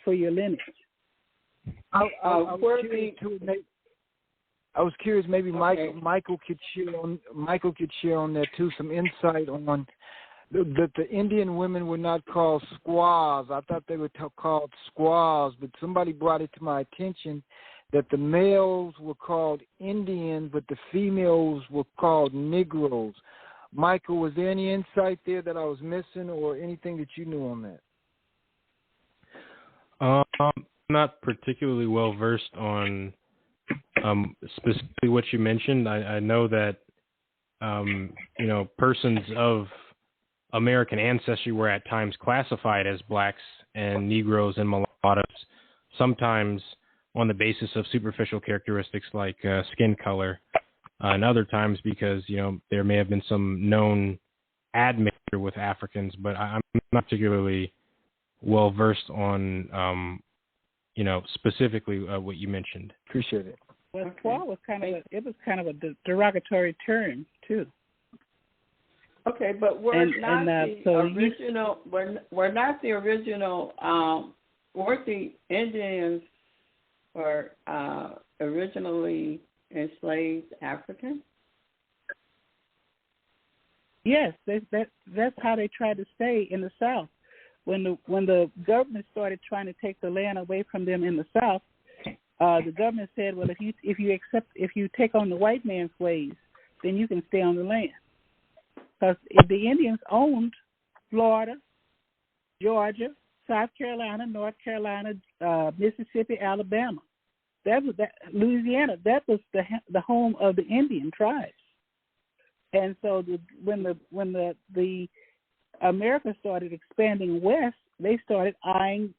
for your lineage. I was curious. Maybe okay. Michael could share on that too. Some insight on that the Indian women were not called squaws. I thought they were called squaws, but somebody brought it to my attention that the males were called Indians, but the females were called Negroes. Michael, was there any insight there that I was missing, or anything that you knew on that? I'm not particularly well versed on specifically what you mentioned. I know that persons of American ancestry were at times classified as blacks and Negroes and mulattoes, sometimes on the basis of superficial characteristics like skin color, and other times because there may have been some known admixture with Africans. But I'm not particularly well versed on specifically what you mentioned. Appreciate it. Well, squaw was kind of a derogatory term too. Okay, but we're not the original. Weren't the Indians or originally enslaved Africans? Yes, that's how they tried to stay in the South. When the government started trying to take the land away from them in the South, the government said, well, if you take on the white man's ways, then you can stay on the land. Because the Indians owned Florida, Georgia, South Carolina, North Carolina, Mississippi, Alabama. Louisiana. That was the home of the Indian tribes. And so when the America started expanding west, they started eyeing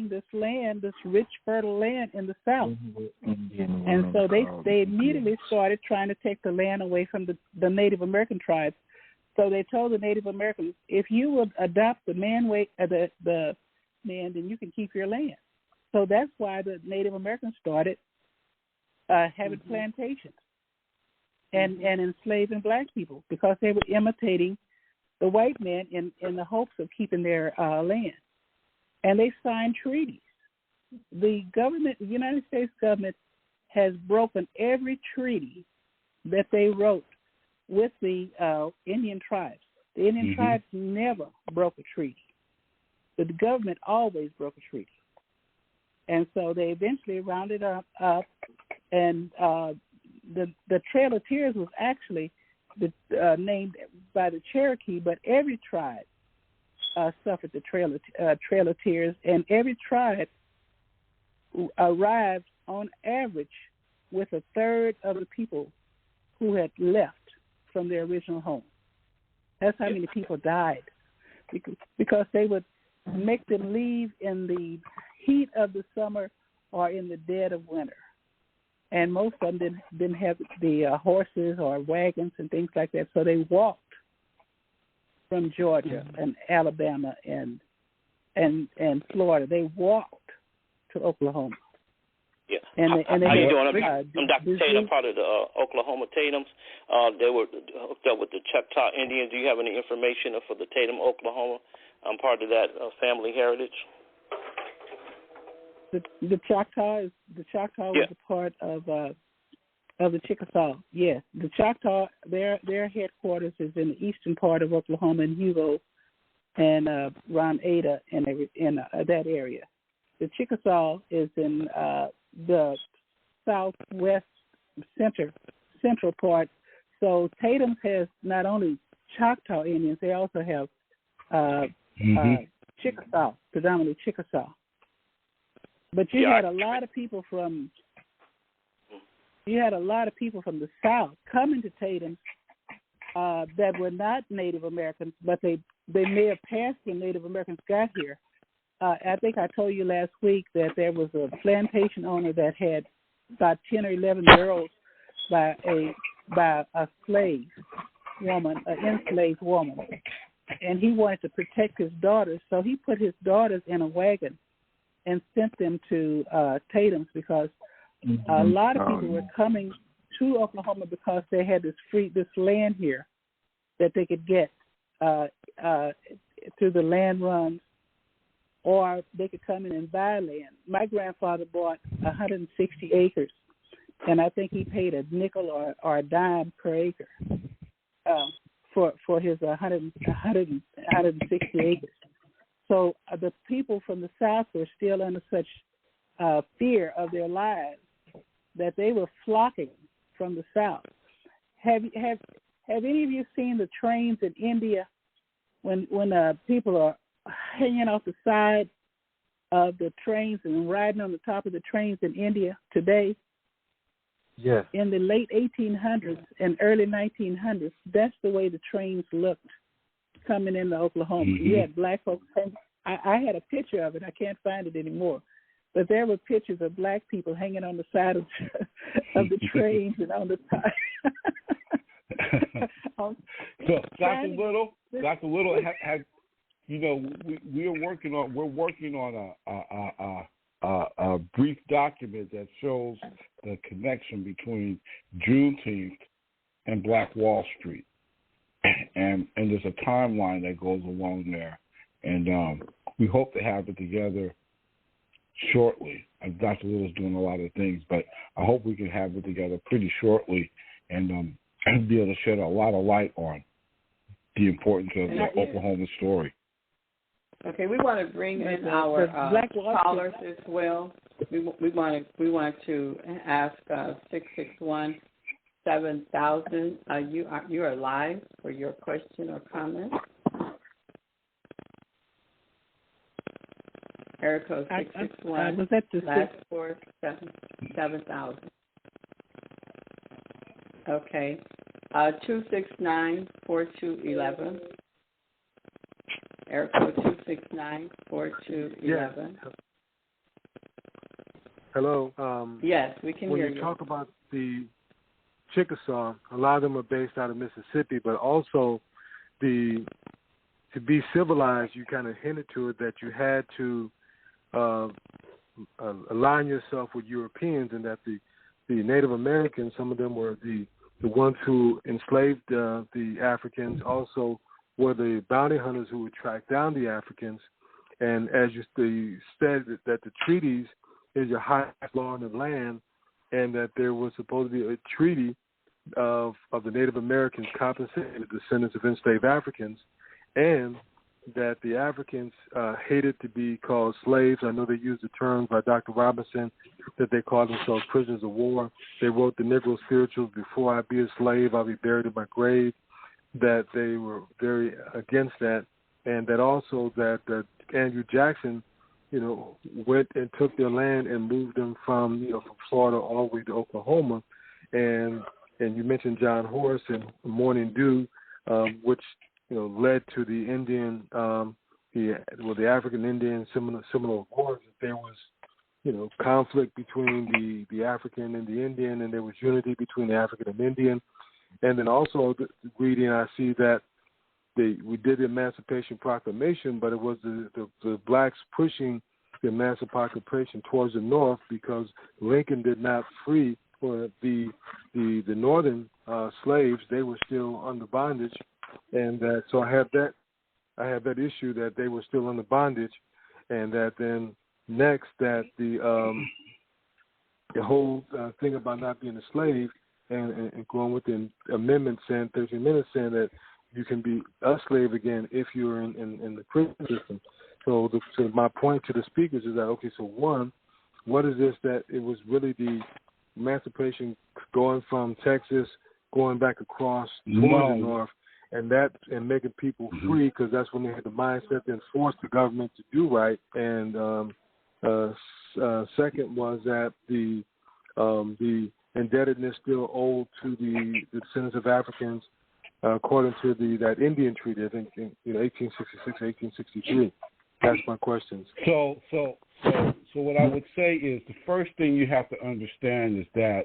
this land, this rich, fertile land in the South. And so they immediately started trying to take the land away from the Native American tribes. So they told the Native Americans, if you will adopt the the man, then you can keep your land. So that's why the Native Americans started having plantations and enslaving black people, because they were imitating the white man in the hopes of keeping their land. And they signed treaties. The United States government has broken every treaty that they wrote with the Indian tribes. The Indian tribes never broke a treaty. The government always broke a treaty. And so they eventually rounded up and the Trail of Tears was actually named by the Cherokee, but every tribe suffered the Trail of Tears, and every tribe arrived on average with a third of the people who had left from their original home. That's how many people died, because they would make them leave in the heat of the summer or in the dead of winter. And most of them didn't have the horses or wagons and things like that, so they walked from Georgia and Alabama and Florida. They walked to Oklahoma. Yeah. And how you doing? I'm Dr. Tatum, part of the Oklahoma Tatums. They were hooked up with the Choctaw Indians. Do you have any information for the Tatum, Oklahoma? I'm part of that family heritage. The Choctaw was a part of the Chickasaw. Yes, the Choctaw, their headquarters is in the eastern part of Oklahoma, in Hugo and around Ada and in that area. The Chickasaw is in the southwest central part. So Tatum has not only Choctaw Indians, they also have Chickasaw, predominantly Chickasaw. But you had a lot of people from the South coming to Tatum that were not Native Americans, but they may have passed when Native Americans got here. I think I told you last week that there was a plantation owner that had about 10 or 11 girls by a slave woman, an enslaved woman, and he wanted to protect his daughters, so he put his daughters in a wagon and sent them to Tatum's, because a lot of people were coming to Oklahoma because they had this land here that they could get through the land runs, or they could come in and buy land. My grandfather bought 160 acres, and I think he paid a nickel or a dime per acre for his 160 acres. So the people from the South were still under such fear of their lives that they were flocking from the South. Have any of you seen the trains in India when people are hanging off the side of the trains and riding on the top of the trains in India today? Yes. In the late 1800s and early 1900s, that's the way the trains looked coming into Oklahoma. You had black folks. I had a picture of it. I can't find it anymore. But there were pictures of black people hanging on the side of the trains and on the side. So, Dr. Little, we're working on a brief document that shows the connection between Juneteenth and Black Wall Street, and there's a timeline that goes along there, and we hope to have it together shortly. Dr. Little's doing a lot of things, but I hope we can have it together pretty shortly and be able to shed a lot of light on the importance of the Oklahoma story. Okay, we want to bring in our callers as well. We want to ask 661-7000. You are live for your question or comment. Area code 661. Was that the last 47000? Okay. 269-4211. Area code 269-4211. Yeah. Hello. Yes, we can hear you. When you talk about the Chickasaw, a lot of them are based out of Mississippi, but also to be civilized, you kind of hinted to it that you had to align yourself with Europeans, and that the Native Americans, some of them were the ones who enslaved the Africans, also were the bounty hunters who would track down the Africans. And as you said, that the treaties is your highest law in the land, and that there was supposed to be a treaty of the Native Americans compensating the descendants of enslaved Africans, and that the Africans hated to be called slaves. I know they used the term by Dr. Robinson that they called themselves prisoners of war. They wrote the Negro Spirituals, before I be a slave, I'll be buried in my grave, that they were very against that, and that also that Andrew Jackson, went and took their land and moved them from Florida all the way to Oklahoma, and you mentioned John Horace and Morning Dew, which led to the Indian, the African Indian Seminole Wars. There was, conflict between the African and the Indian, and there was unity between the African and Indian. And then also reading, I see that we did the Emancipation Proclamation, but it was the blacks pushing the Emancipation towards the North, because Lincoln did not free the northern slaves. They were still under bondage. And so I have that issue that they were still under bondage, and that then next that the whole thing about not being a slave and going with the amendment saying 13 minutes saying that you can be a slave again if you're in the prison system. So my point to the speakers is that, okay, so one, what is this that it was really the emancipation going from Texas, going back across toward the North, and making people free, because that's when they had the mindset to enforce the government to do right. And second was that the indebtedness still owed to the descendants of Africans, according to that Indian treaty, I think, in 1866, 1863. That's my questions. So what I would say is the first thing you have to understand is that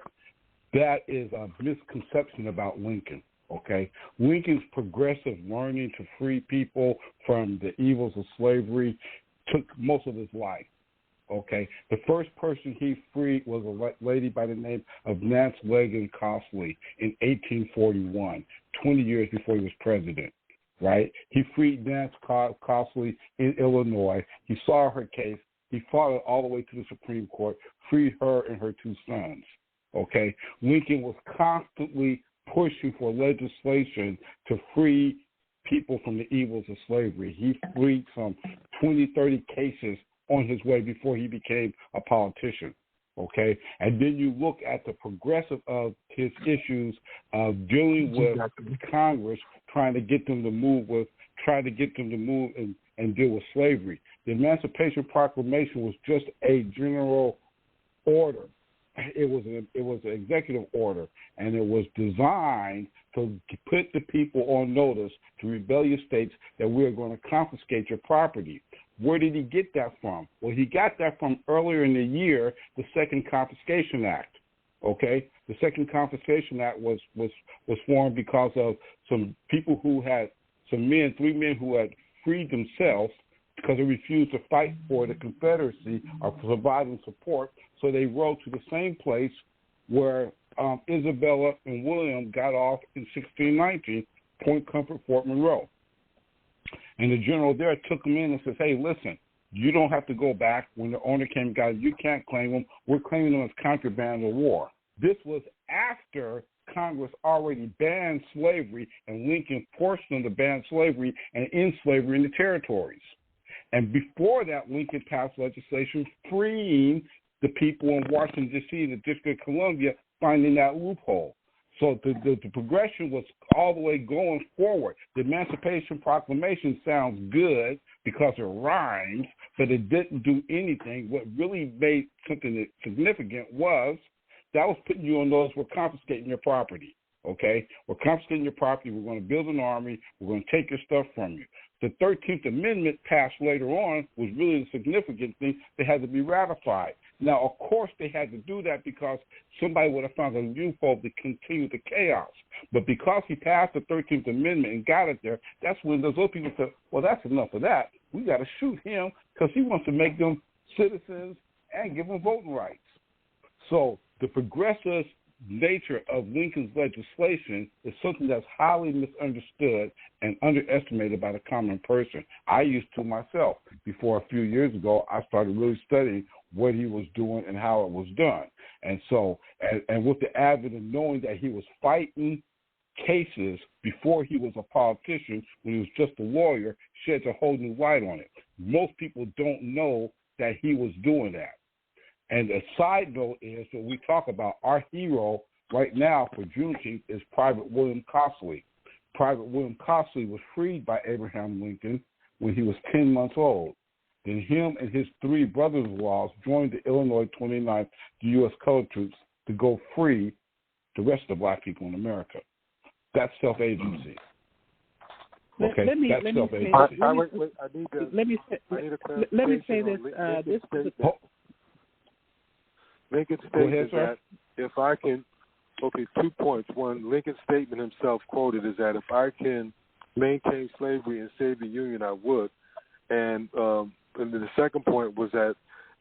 is a misconception about Lincoln. Okay, Lincoln's progressive learning to free people from the evils of slavery took most of his life. Okay, the first person he freed was a lady by the name of Nance Legan Cosley in 1841, 20 years before he was president. Right, he freed Nance Cosley in Illinois. He saw her case. He fought it all the way to the Supreme Court, freed her and her two sons. Okay, Lincoln was constantly pushing for legislation to free people from the evils of slavery. He freed some 20, 30 cases on his way before he became a politician, okay? And then you look at the progressive of his issues of dealing with Congress, trying to get them to move and deal with slavery. The Emancipation Proclamation was just a general order. It was an executive order, and it was designed to put the people on notice to rebellious states that we're going to confiscate your property. Where did he get that from? Well, he got that from earlier in the year, the Second Confiscation Act. Okay, the Second Confiscation Act was formed because of some people who had three men who had freed themselves because they refused to fight for the Confederacy or providing support. So they rode to the same place where Isabella and William got off in 1619, Point Comfort, Fort Monroe. And the general there took them in and says, hey, listen, you don't have to go back. When the owner came and got it, you can't claim them. We're claiming them as contraband of war. This was after Congress already banned slavery, and Lincoln forced them to ban slavery and end slavery in the territories. And before that, Lincoln passed legislation freeing the people in Washington, D.C., and the District of Columbia, finding that loophole. So the progression was all the way going forward. The Emancipation Proclamation sounds good because it rhymes, but it didn't do anything. What really made something significant was that was putting you on notice, we're confiscating your property, okay? We're confiscating your property. We're going to build an army. We're going to take your stuff from you. The 13th Amendment passed later on was really the significant thing that had to be ratified. Now, of course, they had to do that because somebody would have found a loophole to continue the chaos. But because he passed the 13th Amendment and got it there, that's when those other people said, well, that's enough of that. We got to shoot him because he wants to make them citizens and give them voting rights. So the progressive nature of Lincoln's legislation is something that's highly misunderstood and underestimated by the common person. I used to myself. Before a few years ago, I started really studying what he was doing and how it was done. And so, and with the advent of knowing that he was fighting cases before he was a politician, when he was just a lawyer, sheds a whole new light on it. Most people don't know that he was doing that. And a side note is that we talk about our hero right now for Juneteenth is Private William Costley. Private William Costley was freed by Abraham Lincoln when he was 10 months old. Then him and his 3 brothers-in-law joined the Illinois 29th U.S. Colored Troops to go free the rest of the black people in America. That's self-agency. Okay, let me say this. Lincoln's statement that if I can, 2 points. One, Lincoln's statement himself quoted is that if I can maintain slavery and save the Union, I would. And the second point was that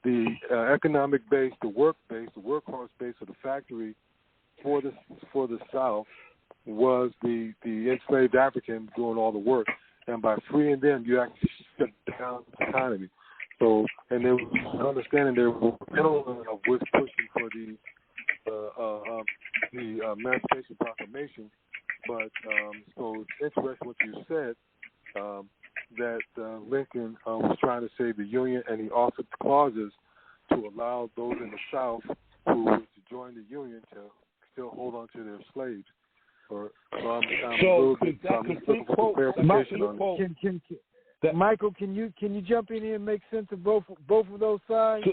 the economic base, the work base, the workhorse base of the factory for the South was the enslaved African doing all the work. And by freeing them, you actually shut down the economy. So, and there was understanding there was was pushing for the Emancipation Proclamation. But so it's interesting what you said, that Lincoln was trying to save the Union, and he offered clauses to allow those in the South who were to join the Union to still hold on to their slaves. Michael, can you jump in here and make sense of both of those sides?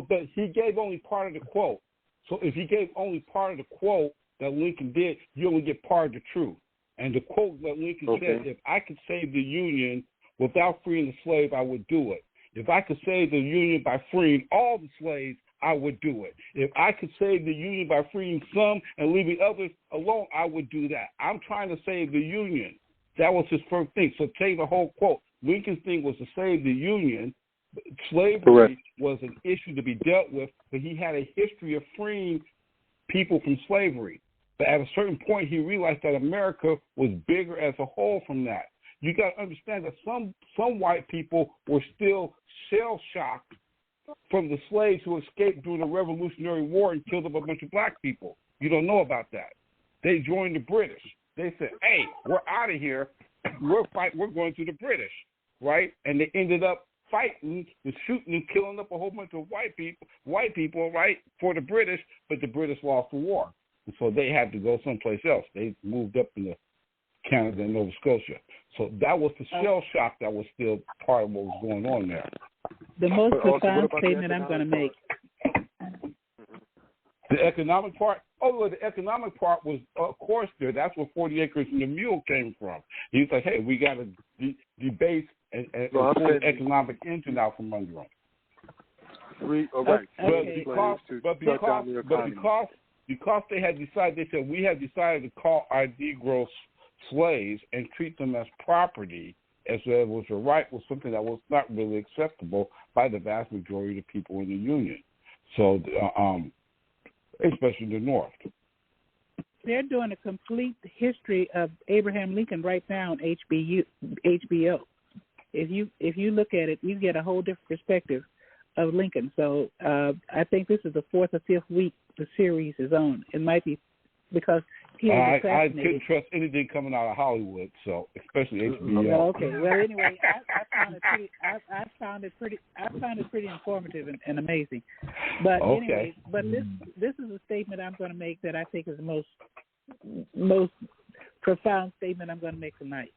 But he gave only part of the quote. So if he gave only part of the quote that Lincoln did, you only get part of the truth. And the quote that Lincoln said, if I could save the Union without freeing the slave, I would do it. If I could save the Union by freeing all the slaves, I would do it. If I could save the Union by freeing some and leaving others alone, I would do that. I'm trying to save the Union. That was his first thing. So take the whole quote. Lincoln's thing was to save the Union. Slavery was an issue to be dealt with, but he had a history of freeing people from slavery. But at a certain point, he realized that America was bigger as a whole from that. You got to understand that some white people were still shell-shocked from the slaves who escaped during the Revolutionary War and killed up a bunch of black people. You don't know about that. They joined the British. They said, hey, we're out of here. We're going to the British, right? And they ended up fighting and shooting and killing up a whole bunch of white people, right, for the British, but the British lost the war. And so they had to go someplace else. They moved up into Canada and Nova Scotia. So that was the shell shock that was still part of what was going on there. The most profound statement I'm going to make. The economic part? Oh, well, the economic part was, of course, there. That's where 40 acres and the mule came from. He was like, hey, we got to debase and pull the economic engine out from under them. Because they had decided, they said, we have decided to call our Negroes slaves and treat them as property, as there was a right, was something that was not really acceptable by the vast majority of the people in the Union. So, especially the North. They're doing a complete history of Abraham Lincoln right now on HBO. If you look at it, you get a whole different perspective of Lincoln. So I think this is the 4th or 5th week the series is on. It might be because he was assassinated. I couldn't trust anything coming out of Hollywood, so especially HBO. Okay. Well, anyway, I found it pretty informative and amazing. But anyway, this is a statement I'm going to make that I think is the most profound statement I'm going to make tonight.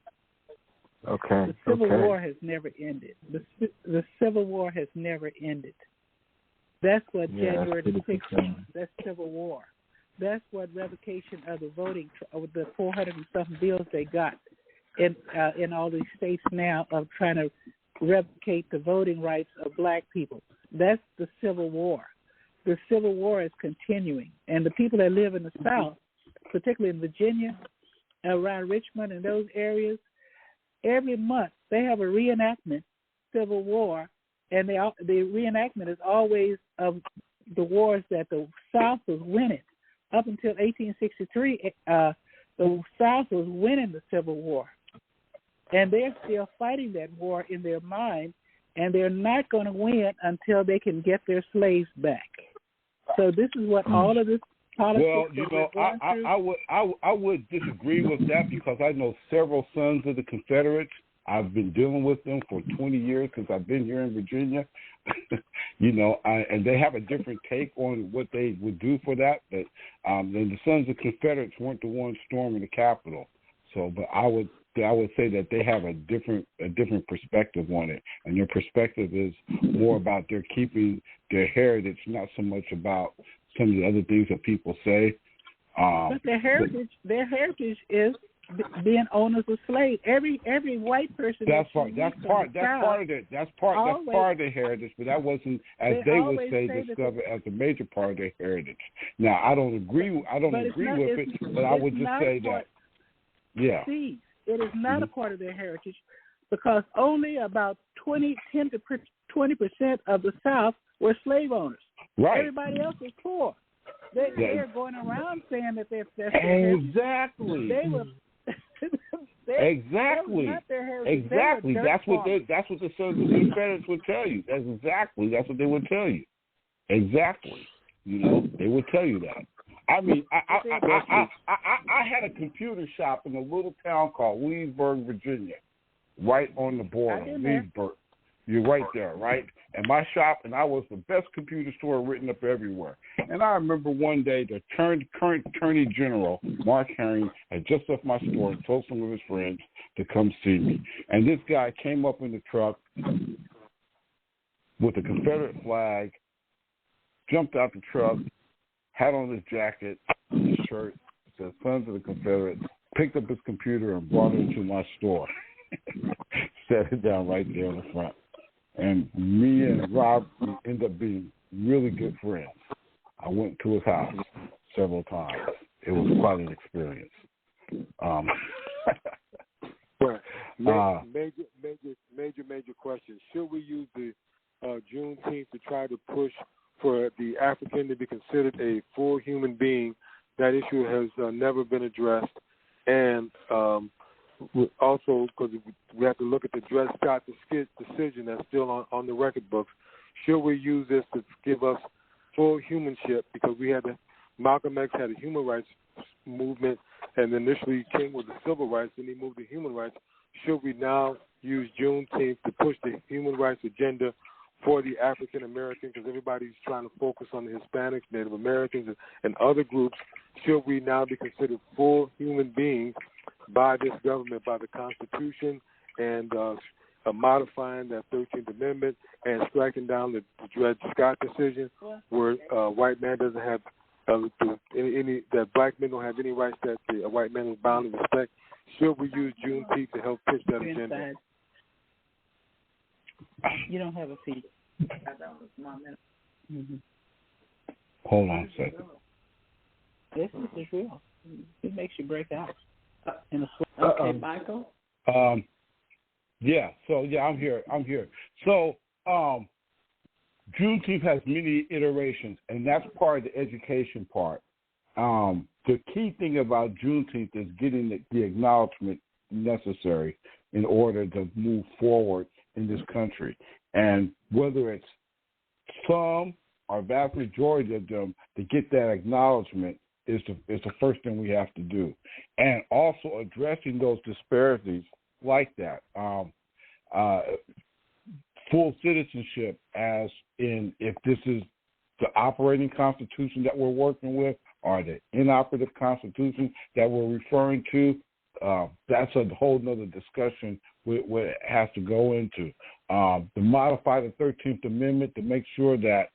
Okay. The Civil War has never ended. The Civil War has never ended. That's what January the 16th. That's Civil War. That's what revocation of the voting, of the 400 and something bills they got in all these states now of trying to revocate the voting rights of black people. That's the Civil War. The Civil War is continuing, and the people that live in the South, particularly in Virginia, around Richmond and those areas, every month they have a reenactment, Civil War, and the reenactment is always of the wars that the South was winning. Up until 1863, the South was winning the Civil War, and they're still fighting that war in their mind, and they're not going to win until they can get their slaves back. So this is what all of this Well, I would disagree with that because I know several sons of the Confederates. I've been dealing with them for 20 years because I've been here in Virginia, and they have a different take on what they would do for that. But the sons of Confederates weren't the ones storming the Capitol. So, but I would say that they have a different perspective on it, and their perspective is more about their keeping their heritage, not so much about some of the other things that people say. But their heritage is being owners of slaves. Every white person. That's part of their heritage, but that wasn't, as they would say, discovered as a major part of their heritage. Now, I don't agree with it, but I would just say that. Yeah. See, it is not a part of their heritage because only about 10 to 20% of the South were slave owners. Right. Everybody else is poor. They're going around saying that they're exactly. They were. Exactly. That's what the sons of the Confederates would tell you. That's what they would tell you. Exactly. They would tell you that. I mean, I had a computer shop in a little town called Williamsburg, Virginia, right on the border. Williamsburg. You're right there, right? And my shop, and I was the best computer store written up everywhere. And I remember one day the current Attorney General, Mark Herring, had just left my store and told some of his friends to come see me. And this guy came up in the truck with a Confederate flag, jumped out the truck, had on his jacket, his shirt, said Sons of the Confederates, picked up his computer and brought it into my store. Set it down right there in the front. And me and Rob ended up being really good friends. I went to his house several times. It was quite an experience. Major question. Should we use the Juneteenth to try to push for the African to be considered a full human being? That issue has never been addressed. And also, because we have to look at the Dred Scott decision that's still on the record books. Should we use this to give us full humanship? Because Malcolm X had a human rights movement, and initially King was the civil rights, and he moved to human rights. Should we now use Juneteenth to push the human rights agenda for the African Americans? Because everybody's trying to focus on the Hispanics, Native Americans, and other groups. Should we now be considered full human beings by this government, by the Constitution, and modifying that 13th Amendment and striking down the Dred Scott decision, where white man doesn't have that black men don't have any rights that the white man is bound to respect? Should we use Juneteenth to help push that agenda? You don't have a seat. Hold on a second. This is real. It makes you break out. Okay, Michael? Yeah, so I'm here. So Juneteenth has many iterations, and that's part of the education part. The key thing about Juneteenth is getting the acknowledgement necessary in order to move forward in this country. And whether it's some or vast majority of them, to get that acknowledgement is the first thing we have to do. And also addressing those disparities like that. Full citizenship, as in if this is the operating constitution that we're working with or the inoperative constitution that we're referring to, that's a whole nother discussion what it has to go into. To modify the 13th Amendment to make sure that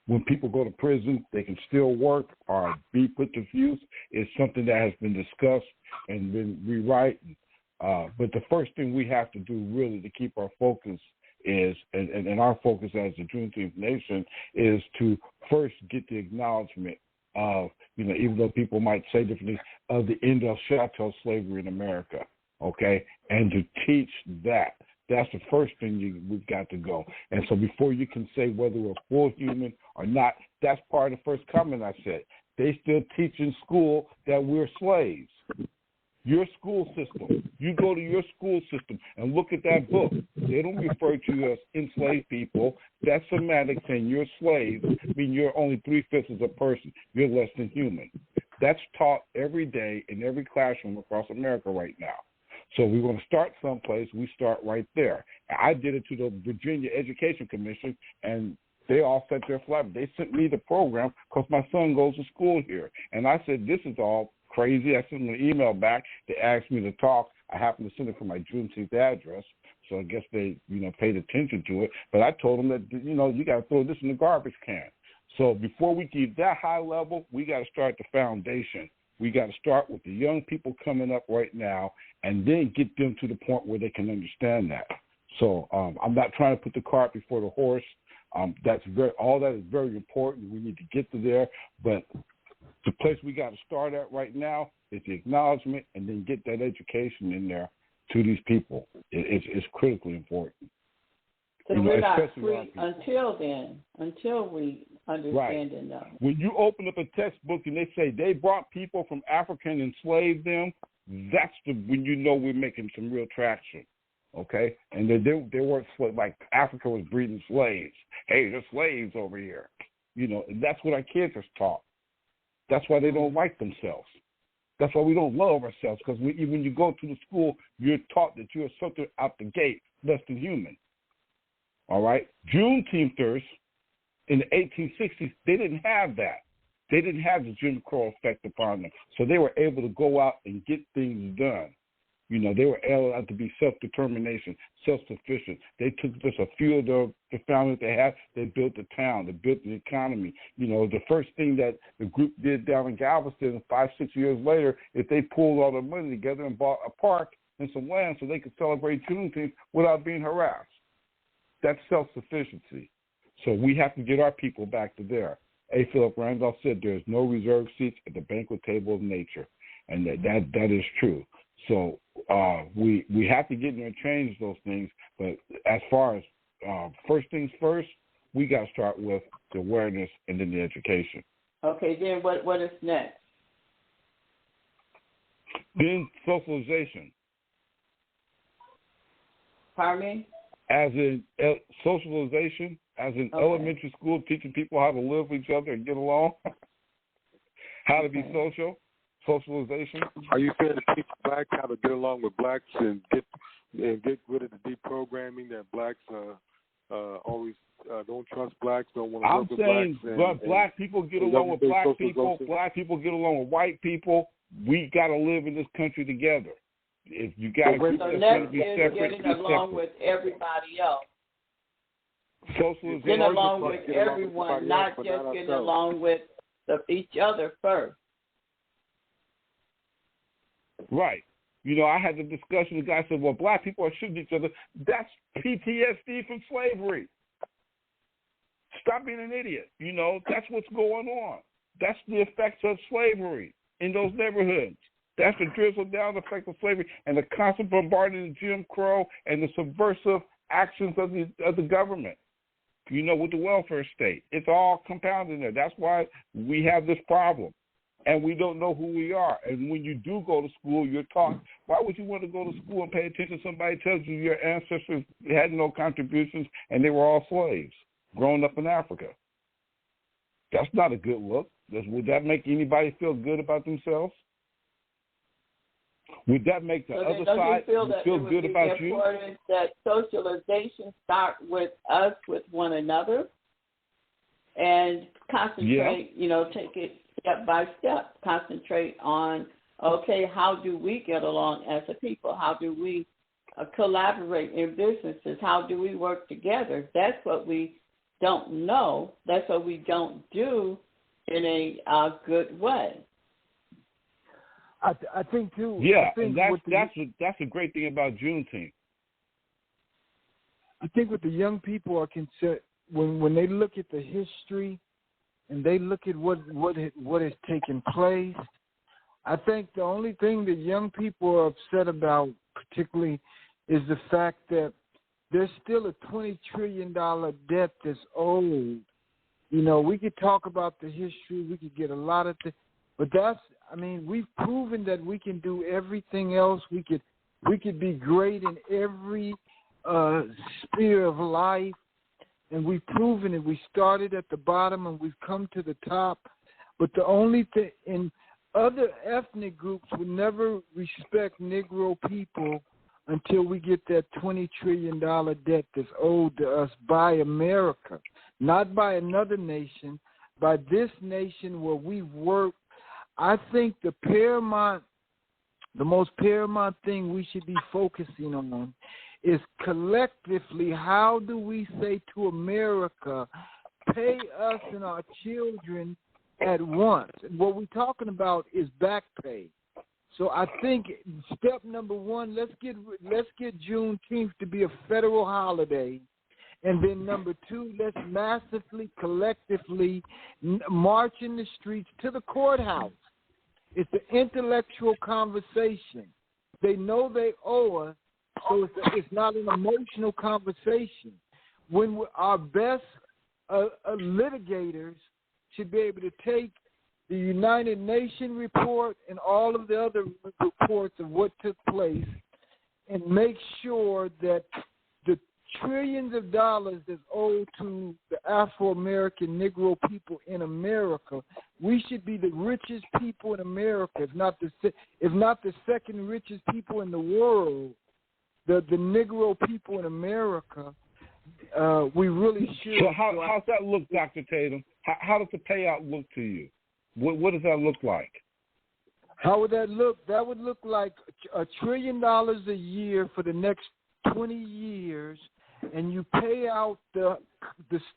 when people go to prison, they can still work or be put to use is something that has been discussed and been rewritten. But the first thing we have to do really to keep our focus is, and our focus as the Juneteenth Nation, is to first get the acknowledgement of, even though people might say differently, of the end of chattel slavery in America, okay? And to teach that. That's the first thing we've got to go. And so before you can say whether we're full human or not, that's part of the first comment I said. They still teach in school that we're slaves. Your school system. You go to your school system and look at that book. They don't refer to you as enslaved people. That's semantics saying you're slaves, meaning you're only 3/5 of a person. You're less than human. That's taught every day in every classroom across America right now. So we want to start someplace. We start right there. I did it to the Virginia Education Commission, and they all set their flag. They sent me the program because my son goes to school here. And I said, this is all crazy. I sent them an email back. They asked me to talk. I happened to send it from my Juneteenth address. So I guess they, paid attention to it. But I told them that, you got to throw this in the garbage can. So before we keep that high level, we got to start the foundation. We got to start with the young people coming up right now and then get them to the point where they can understand that. So I'm not trying to put the cart before the horse. All that is very important. We need to get to there. But the place we got to start at right now is the acknowledgement and then get that education in there to these people. It's critically important. So we're not free until then, until we understand and know. When you open up a textbook and they say they brought people from Africa and enslaved them, that's when you know we're making some real traction. Okay? And they weren't like Africa was breeding slaves. Hey, there's slaves over here. And that's what our kids are taught. That's why they don't like themselves. That's why we don't love ourselves, because when you go to the school, you're taught that you're something out the gate less than human. All right? Juneteenthers in the 1860s, they didn't have that. They didn't have the Jim Crow effect upon them. So they were able to go out and get things done. They were able to be self-determination, self-sufficient. They took just a few of the founders they had. They built the town. They built the economy. The first thing that the group did down in Galveston 5-6 years later is they pulled all their money together and bought a park and some land so they could celebrate Juneteenth without being harassed. That's self-sufficiency. So we have to get our people back to there. A. Philip Randolph said there's no reserved seats at the banquet table of nature, and that is true. So we have to get in there and change those things. But as far as first things first, we got to start with the awareness and then the education. Okay, then what is next? Then socialization. Pardon me? As in socialization, as in elementary school, teaching people how to live with each other and get along, how to be social. Socialization. Are you saying to teach blacks how to get along with blacks and get rid of the deprogramming that blacks always don't trust blacks, don't want to work with blacks? I'm saying black people get along with black people. Black people get along with white people. We got to live in this country together. If you got to group that's going to be separate, getting along with everybody else. Socialization. Getting along with everyone, not just getting along with each other first. Right. I had the discussion. The guy said, well, black people are shooting each other. That's PTSD from slavery. Stop being an idiot. That's what's going on. That's the effects of slavery in those neighborhoods. That's the drizzle down effect of slavery and the constant bombarding of Jim Crow and the subversive actions of the government, with the welfare state. It's all compounded there. That's why we have this problem. And we don't know who we are. And when you do go to school, you're taught, why would you want to go to school and pay attention? Somebody tells you your ancestors had no contributions and they were all slaves growing up in Africa. That's not a good look. Would that make anybody feel good about themselves? Would that make the other side feel good about you? It is important that socialization start with us, with one another, and concentrate, take it step by step, concentrate on, how do we get along as a people? How do we collaborate in businesses? How do we work together? That's what we don't know. That's what we don't do in a good way. I think too. Yeah, and that's a great thing about Juneteenth. I think what the young people are concerned when they look at the history and they look at what has taken place, I think the only thing that young people are upset about, particularly, is the fact that there's still a $20 trillion debt that's owed. We could talk about the history, we could get a lot of things, but I mean, we've proven that we can do everything else. We could be great in every sphere of life, and we've proven it. We started at the bottom and we've come to the top. But the only thing, in other ethnic groups would never respect Negro people until we get that $20 trillion debt that's owed to us by America, not by another nation, by this nation where we've worked. I think the most paramount thing we should be focusing on is collectively, how do we say to America, pay us and our children at once? And what we're talking about is back pay. So I think step number one, let's get Juneteenth to be a federal holiday. And then number two, let's massively, collectively march in the streets to the courthouse. It's an intellectual conversation. They know they owe us, so it's not an emotional conversation. When our best litigators should be able to take the United Nations report and all of the other reports of what took place and make sure that the trillions of dollars that's owed to the Afro-American Negro people in America, we should be the richest people in America, if not the second richest people in the world. The Negro people in America, we really should. So how's that look, Dr. Tatum? How does the payout look to you? What does that look like? How would that look? That would look like $1 trillion a year for the next 20 years, and you pay out the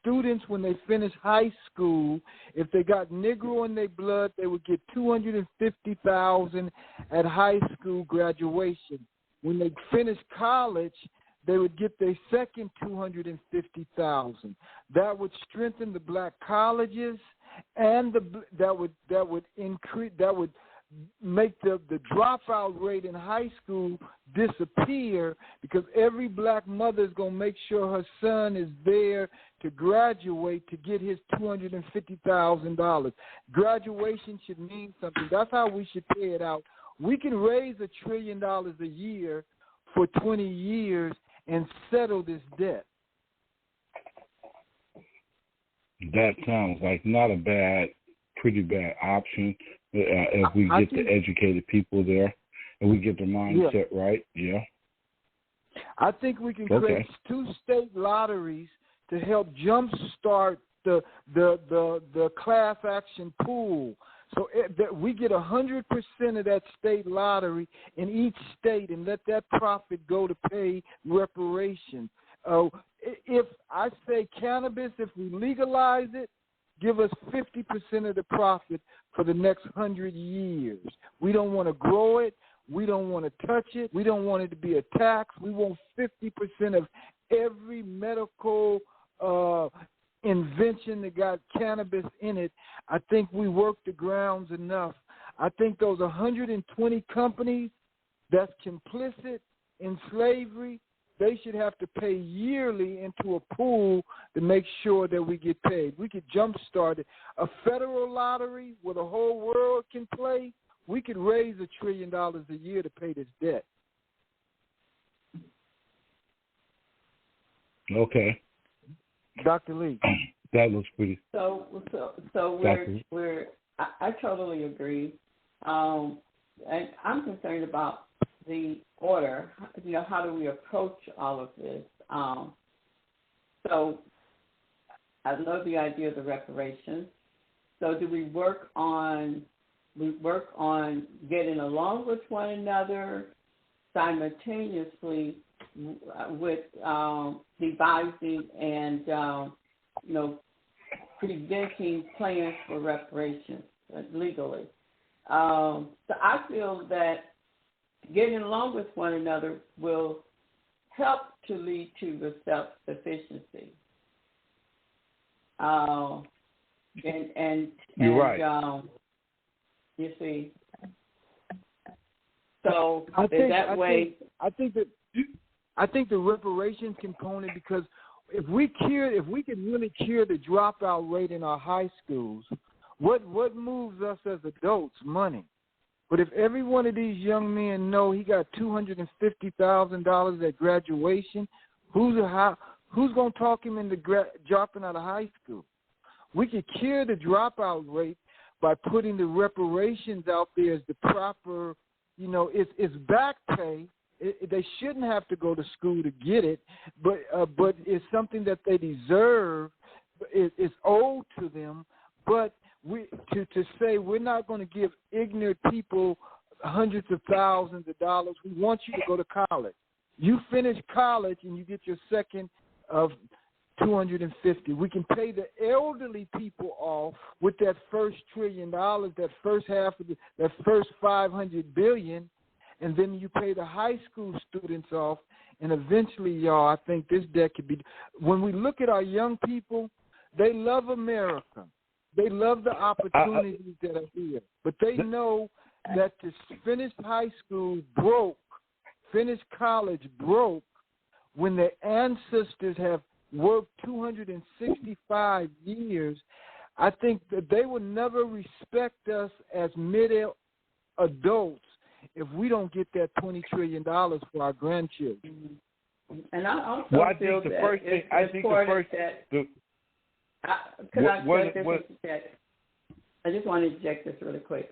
students when they finish high school. If they got Negro in their blood, they would get $250,000 at high school graduation. When they finish college, they would get their second $250,000. That would strengthen the black colleges, and that would make the dropout rate in high school disappear, because every black mother is going to make sure her son is there to graduate to get his $250,000. Graduation should mean something. That's how we should pay it out. We can raise $1 trillion a year for 20 years and settle this debt. That sounds like not a pretty bad option if we get the educated people there and we get the mindset right. Yeah. I think we can create 2 state lotteries to help jumpstart the class action pool. So that we get 100% of that state lottery in each state and let that profit go to pay reparations. If I say cannabis, if we legalize it, give us 50% of the profit for the next 100 years. We don't want to grow it. We don't want to touch it. We don't want it to be a tax. We want 50% of every medical invention that got cannabis in it. I think we worked the grounds enough. I think those 120 companies that's complicit in slavery, they should have to pay yearly into a pool to make sure that we get paid. We could jumpstart it. A federal lottery where the whole world can play, we could raise $1 trillion a year to pay this debt. Okay. Dr. Lee. That looks pretty. So I totally agree. And I'm concerned about the order. How do we approach all of this? So I love the idea of the reparations. So do we work on getting along with one another simultaneously with devising and presenting plans for reparations legally? So I feel that getting along with one another will help to lead to the self-sufficiency. And you're right. You see. So I think the reparations component, because if we can really cure the dropout rate in our high schools, what moves us as adults? Money. But if every one of these young men know he got $250,000 at graduation, who's going to talk him into dropping out of high school? We could cure the dropout rate by putting the reparations out there as the proper, it's back pay. They shouldn't have to go to school to get it, but it's something that they deserve. It's owed to them. But to say we're not going to give ignorant people hundreds of thousands of dollars. We want you to go to college. You finish college and you get your second of $250. We can pay the elderly people off with that first $1 trillion, that first half of that first $500 billion, and then you pay the high school students off. And eventually, y'all, I think this debt could be. When we look at our young people, they love America. They love the opportunities that are here, but they know that to finish high school broke, finish college broke, when their ancestors have worked 265 years, I think that they will never respect us as middle adults if we don't get that $20 trillion for our grandchildren. And I also feel that it's important that. I just want to inject this really quick.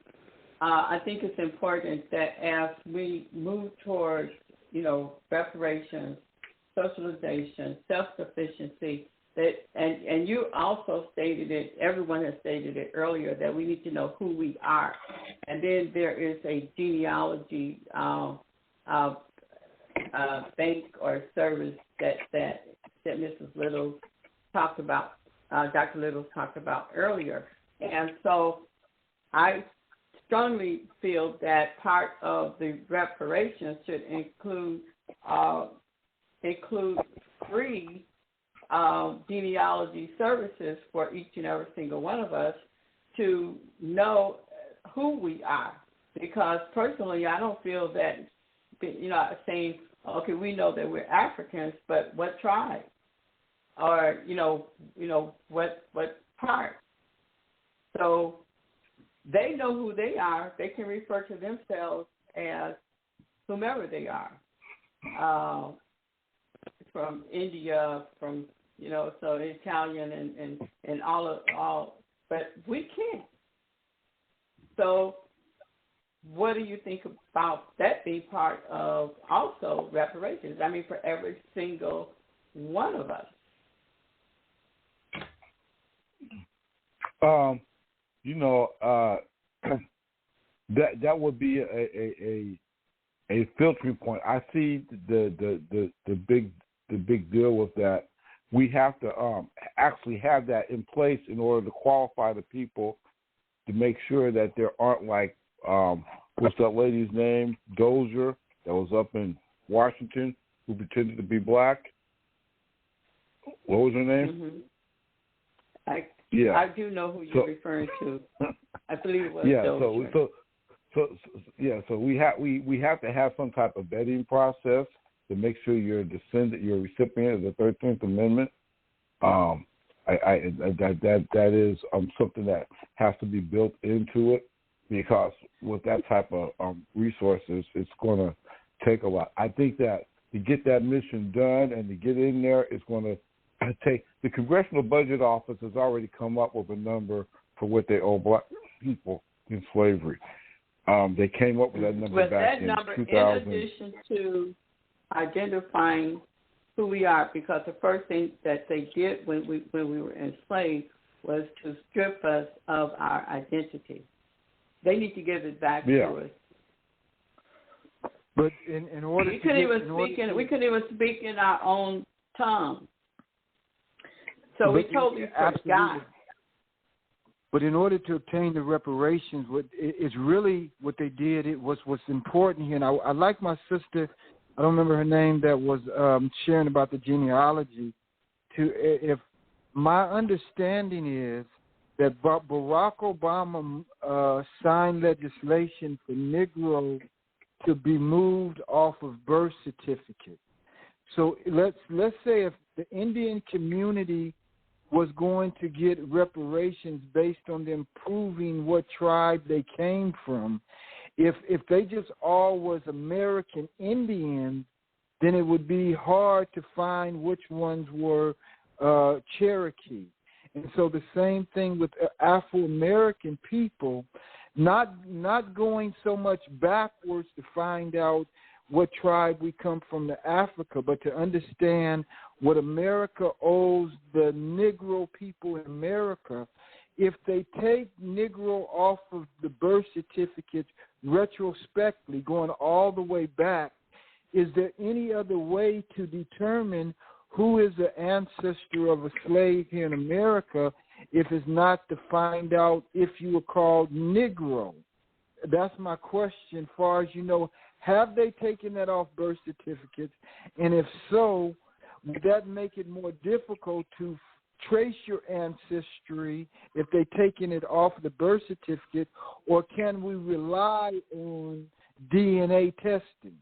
I think it's important that as we move towards, reparations, socialization, self-sufficiency, that and you also stated it, everyone has stated it earlier, that we need to know who we are. And then there is a genealogy bank or service that Mrs. Little talked about. Dr. Little talked about earlier. And so I strongly feel that part of the reparations should include free genealogy services for each and every single one of us to know who we are. Because personally, I don't feel that, saying, okay, we know that we're Africans, but what tribe? Or what part. So they know who they are. They can refer to themselves as whomever they are, from India, from so Italian and all. But we can't. So what do you think about that being part of also reparations? I mean, for every single one of us. That would be a filtering point. I see the big deal with that. We have to actually have that in place in order to qualify the people, to make sure that there aren't what's that lady's name, Dozier, that was up in Washington, who pretended to be black. What was her name? Mm-hmm. Yeah, I do know who you're referring to. I believe it was So we have to have some type of vetting process to make sure you're a descendant, you're a recipient of the 13th Amendment. That is something that has to be built into it, because with that type of resources, it's going to take a lot. I think that to get that mission done and to get in there, it's going to take. The Congressional Budget Office has already come up with a number for what they owe black people in slavery. They came up with that number back in 2000. In addition to identifying who we are, because the first thing that they did when we were enslaved was to strip us of our identity. They need to give it back to us. But in order we couldn't even speak in our own tongue. So we totally forgot. But in order to obtain the reparations, it's really what they did. It was what's important here. And I like my sister, I don't remember her name, that was sharing about the genealogy. If my understanding is that Barack Obama signed legislation for Negro to be moved off of birth certificates. So let's say if the Indian community was going to get reparations based on them proving what tribe they came from, If they just all was American Indians, then it would be hard to find which ones were Cherokee. And so the same thing with Afro-American people, not going so much backwards to find out what tribe we come from to Africa, but to understand what America owes the Negro people in America. If they take Negro off of the birth certificates retrospectively, going all the way back, is there any other way to determine who is the ancestor of a slave here in America if it's not to find out if you were called Negro? That's my question. As far as you know, have they taken that off birth certificates? And if so, would that make it more difficult to trace your ancestry if they've taken it off the birth certificate, or can we rely on DNA testing?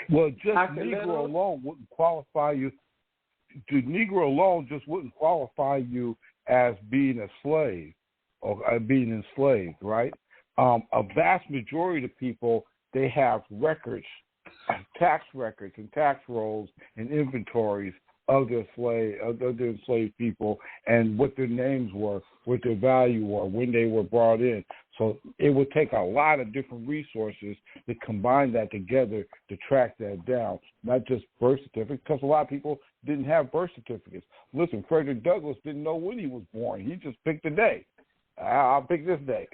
Well, just Negro alone wouldn't qualify you. The Negro alone just wouldn't qualify you as being a slave or being enslaved, right? A vast majority of people, they have records, tax records and tax rolls and inventories of their enslaved people and what their names were, what their value were, when they were brought in. So it would take a lot of different resources to combine that together to track that down, not just birth certificates, because a lot of people didn't have birth certificates. Listen, Frederick Douglass didn't know when he was born. He just picked a day. I'll pick this day.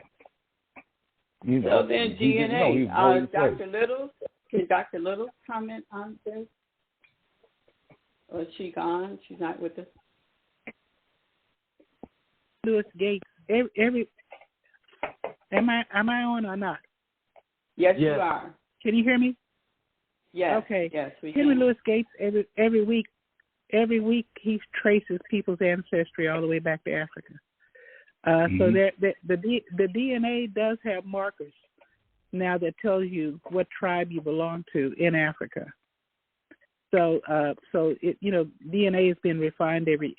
You know, so then DNA, Dr. Little, can Dr. Little comment on this? Or is she gone? She's not with us? Louis Gates, am I on or not? Yes, you are. Can you hear me? Yes. Okay. Yes, we Henry can. Louis Gates, every week he traces people's ancestry all the way back to Africa. So the DNA does have markers now that tells you what tribe you belong to in Africa. So it, DNA has been refined every.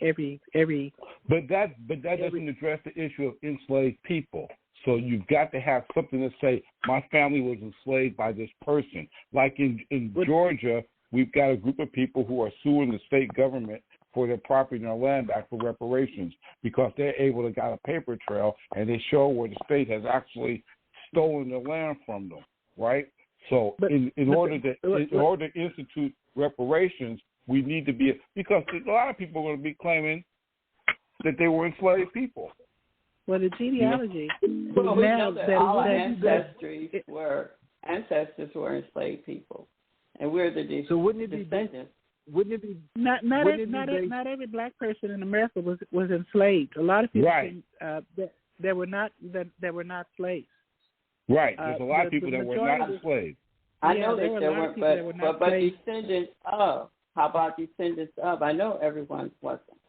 But that doesn't address the issue of enslaved people. So you've got to have something to say, my family was enslaved by this person. Like in Georgia, we've got a group of people who are suing the state government for their property and their land back for reparations because they're able to got a paper trail and they show where the state has actually stolen their land from them, right? So in order to institute reparations, we need to be, because a lot of people are going to be claiming that they were enslaved people. Well, the genealogy. Well, we know that all ancestors were enslaved people, and we're the descendants. So wouldn't it be not every black person in America was enslaved. A lot of people think that were not slaves. Right. There's a lot of people that were not enslaved. I know that there weren't, but descendants of. How about descendants of? I know everyone wasn't.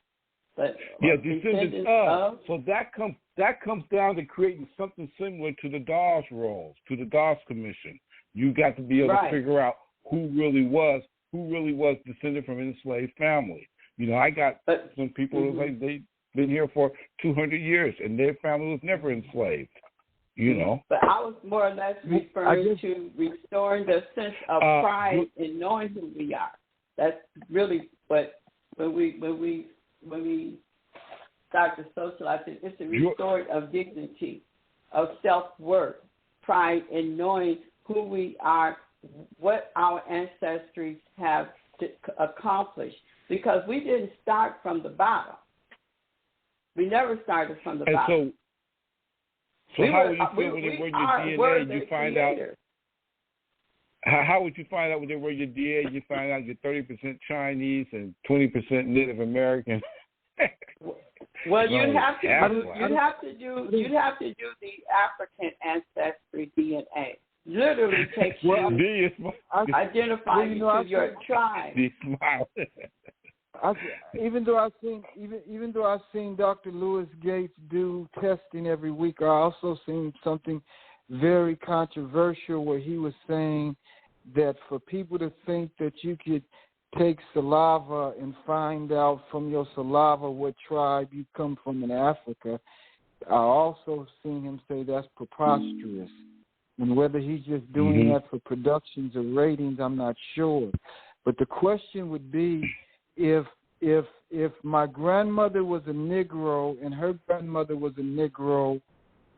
But descendants of. So that comes down to creating something similar to the Dawes rolls, to the Dawes Commission. You got to be able to figure out who really was descended from an enslaved family. I got some people who like they've been here for 200 years and their family was never enslaved. But I was more or less referring to restoring the sense of pride in knowing who we are. That's really what when we start to socialize it, it's a restoring of dignity, of self-worth, pride in knowing who we are, what our ancestors have accomplished. Because we didn't start from the bottom. We never started from the bottom. So how would you feel when they run your DNA and you find out? How would you find out when they run your DNA? You find out you're 30% Chinese and 20% Native American. Well, you'd have to do the African ancestry DNA. Literally takes you identifying you to your tribe. Even though I've seen Dr. Louis Gates do testing every week, I also seen something very controversial where he was saying that for people to think that you could take saliva and find out from your saliva what tribe you come from in Africa, I also seen him say that's preposterous. And whether he's just doing that for productions or ratings, I'm not sure. But the question would be, if my grandmother was a Negro and her grandmother was a Negro,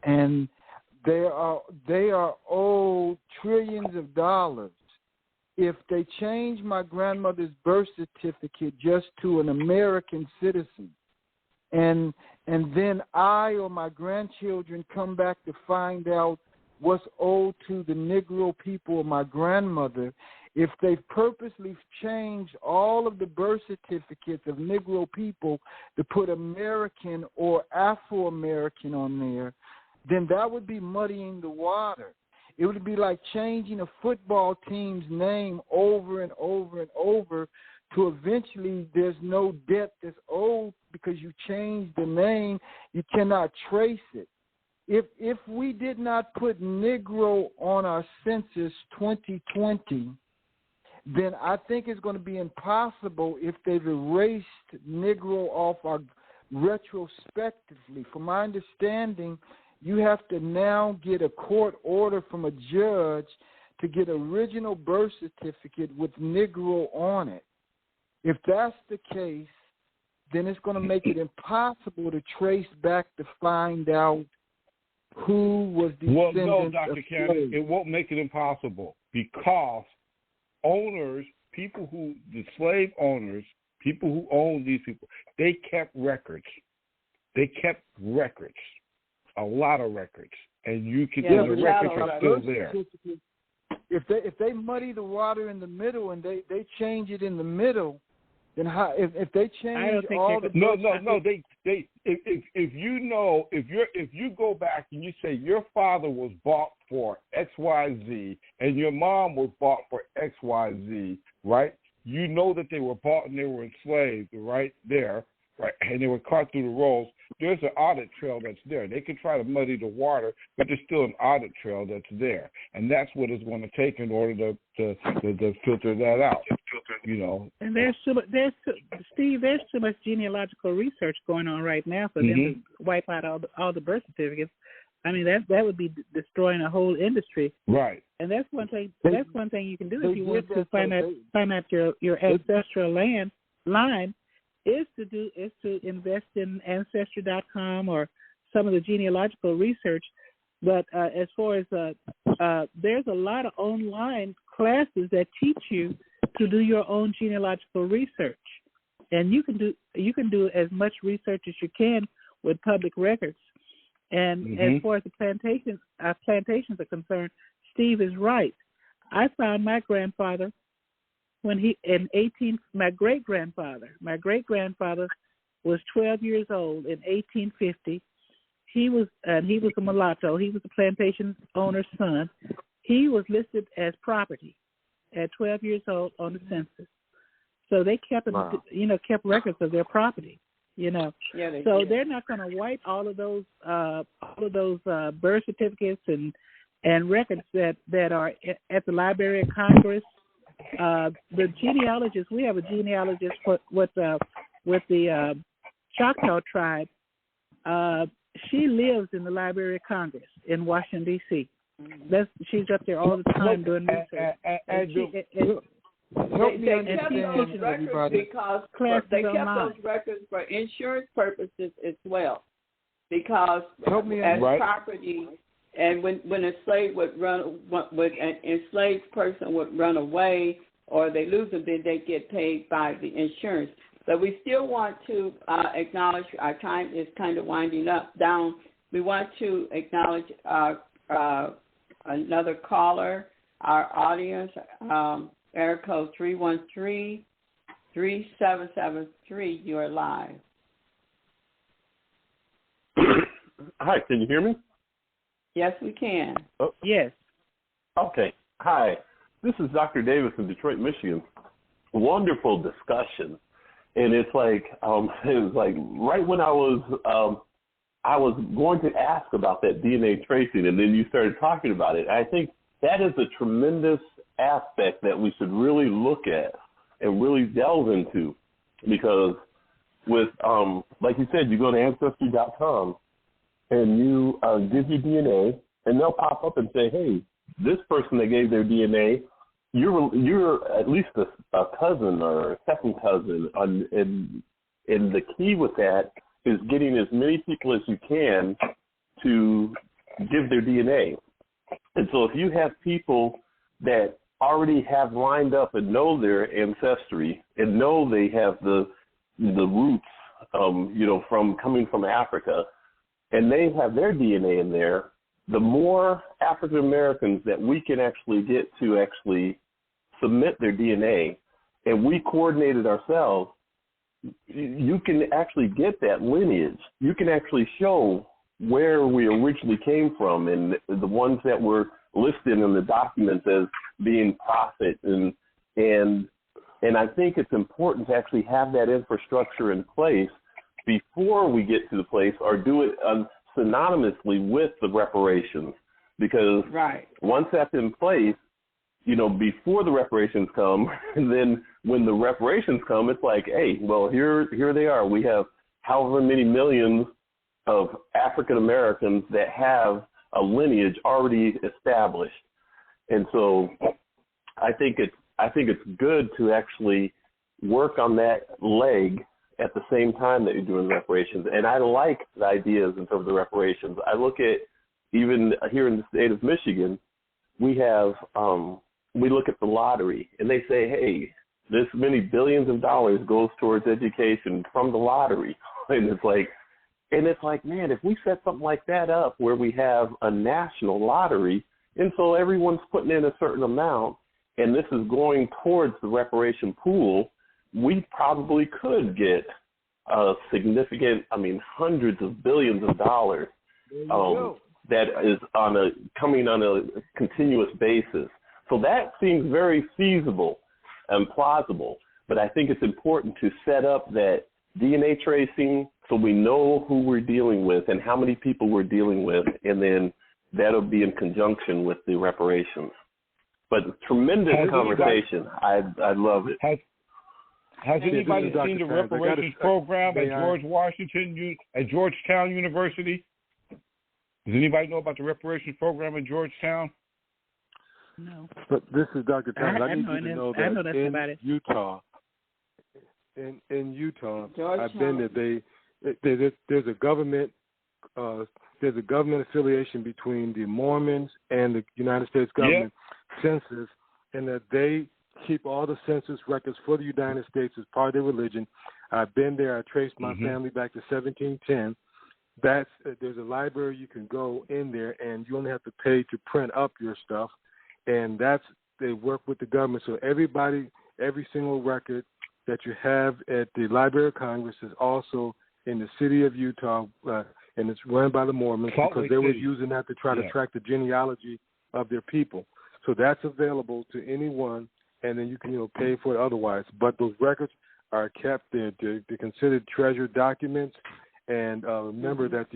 and they are owed trillions of dollars, if they change my grandmother's birth certificate just to an American citizen, and then I or my grandchildren come back to find out what's owed to the Negro people or my grandmother, if they purposely change all of the birth certificates of Negro people to put American or Afro-American on there, then that would be muddying the water. It would be like changing a football team's name over and over and over to eventually there's no debt that's owed because you changed the name. You cannot trace it. If we did not put Negro on our census 2020, then I think it's going to be impossible if they've erased Negro off our retrospectively. From my understanding, you have to now get a court order from a judge to get original birth certificate with Negro on it. If that's the case, then it's going to make it impossible to trace back to find out who was descendant of slaves. Well, no, Dr. Cannon, it won't make it impossible because owners, the slave owners, people who owned these people, they kept records. They kept records, a lot of records, and you can the records are still there. If they muddy the water in the middle and they change it in the middle, then how? If they change all the no, if you go back and you say your father was bought for XYZ and your mom was bought for XYZ, right? You know that they were bought and they were enslaved right there, right? And they were caught through the rolls. There's an audit trail that's there. They can try to muddy the water, but there's still an audit trail that's there, and that's what it's going to take in order to filter that out. You know. And there's too much genealogical research going on right now for them to wipe out all the birth certificates. I mean, that would be destroying a whole industry. Right. And that's one thing. That's one thing you can do if you want to find out your ancestral line. Is to invest in Ancestry.com or some of the genealogical research. But as far as there's a lot of online classes that teach you to do your own genealogical research, and you can do as much research as you can with public records. And as far as the plantations are concerned, Steve is right. I found my grandfather when my great grandfather was 12 years old in 1850. He was a mulatto. He was a plantation owner's son. He was listed as property at 12 years old on the census. So they kept records of their property. So they're not going to wipe all of those birth certificates and records that are at the Library of Congress. The genealogist, we have a genealogist with the Choctaw tribe. She lives in the Library of Congress in Washington, D.C. She's up there all the time doing research. They kept those records because they kept those records for insurance purposes as well. Because as property, and when a slave an enslaved person would run away or they lose them, then they get paid by the insurance. But we still want to acknowledge our time is kind of winding down. We want to acknowledge another caller, our audience, area code 313-3773. You are live. Hi, can you hear me? Yes, we can. Oh. Yes. Okay. Hi, this is Dr. Davis in Detroit, Michigan. Wonderful discussion. And it's like, it was like right when I was going to ask about that DNA tracing, and then you started talking about it. I think that is a tremendous aspect that we should really look at and really delve into, because with, like you said, you go to Ancestry.com and you give your DNA, and they'll pop up and say, hey, this person that gave their DNA, you're at least a cousin or a second cousin. And the key with that is getting as many people as you can to give their DNA. And so if you have people that already have lined up and know their ancestry and know they have the roots, from coming from Africa, and they have their DNA in there, the more African Americans that we can actually get to actually submit their DNA, and we coordinate it ourselves, you can actually get that lineage. You can actually show where we originally came from, and the ones that were listed in the documents as being prophet, and I think it's important to actually have that infrastructure in place before we get to the place, or do it synonymously with the reparations, because once that's in place, before the reparations come, and then when the reparations come, it's like, hey, well, here they are. We have however many millions of African Americans that have a lineage already established. And so I think it's good to actually work on that leg at the same time that you're doing reparations. And I like the ideas in terms of the reparations. I look at, even here in the state of Michigan, we have we look at the lottery, and they say, hey, this many billions of dollars goes towards education from the lottery. And it's like, man, if we set something like that up where we have a national lottery, and so everyone's putting in a certain amount, and this is going towards the reparation pool, we probably could get a significant, hundreds of billions of dollars that is coming on a continuous basis. So that seems very feasible and plausible, but I think it's important to set up that DNA tracing so we know who we're dealing with and how many people we're dealing with, and then that'll be in conjunction with the reparations. But tremendous conversation. I love it. Has anybody seen the reparations program at Georgetown University? Does anybody know about the reparations program at Georgetown? No. But this is Dr. Thomas. I need you to know that in about it. Utah, I've been there. There's a government affiliation between the Mormons and the United States government census, and that they keep all the census records for the United States as part of their religion. I've been there. I traced my family back to 1710. There's a library you can go in there, and you only have to pay to print up your stuff. And they work with the government. So every single record that you have at the Library of Congress is also in the city of Utah, and it's run by the Mormons because they were using that to try to track the genealogy of their people. So that's available to anyone, and then you can pay for it otherwise. But those records are kept. They're considered treasured documents. And remember that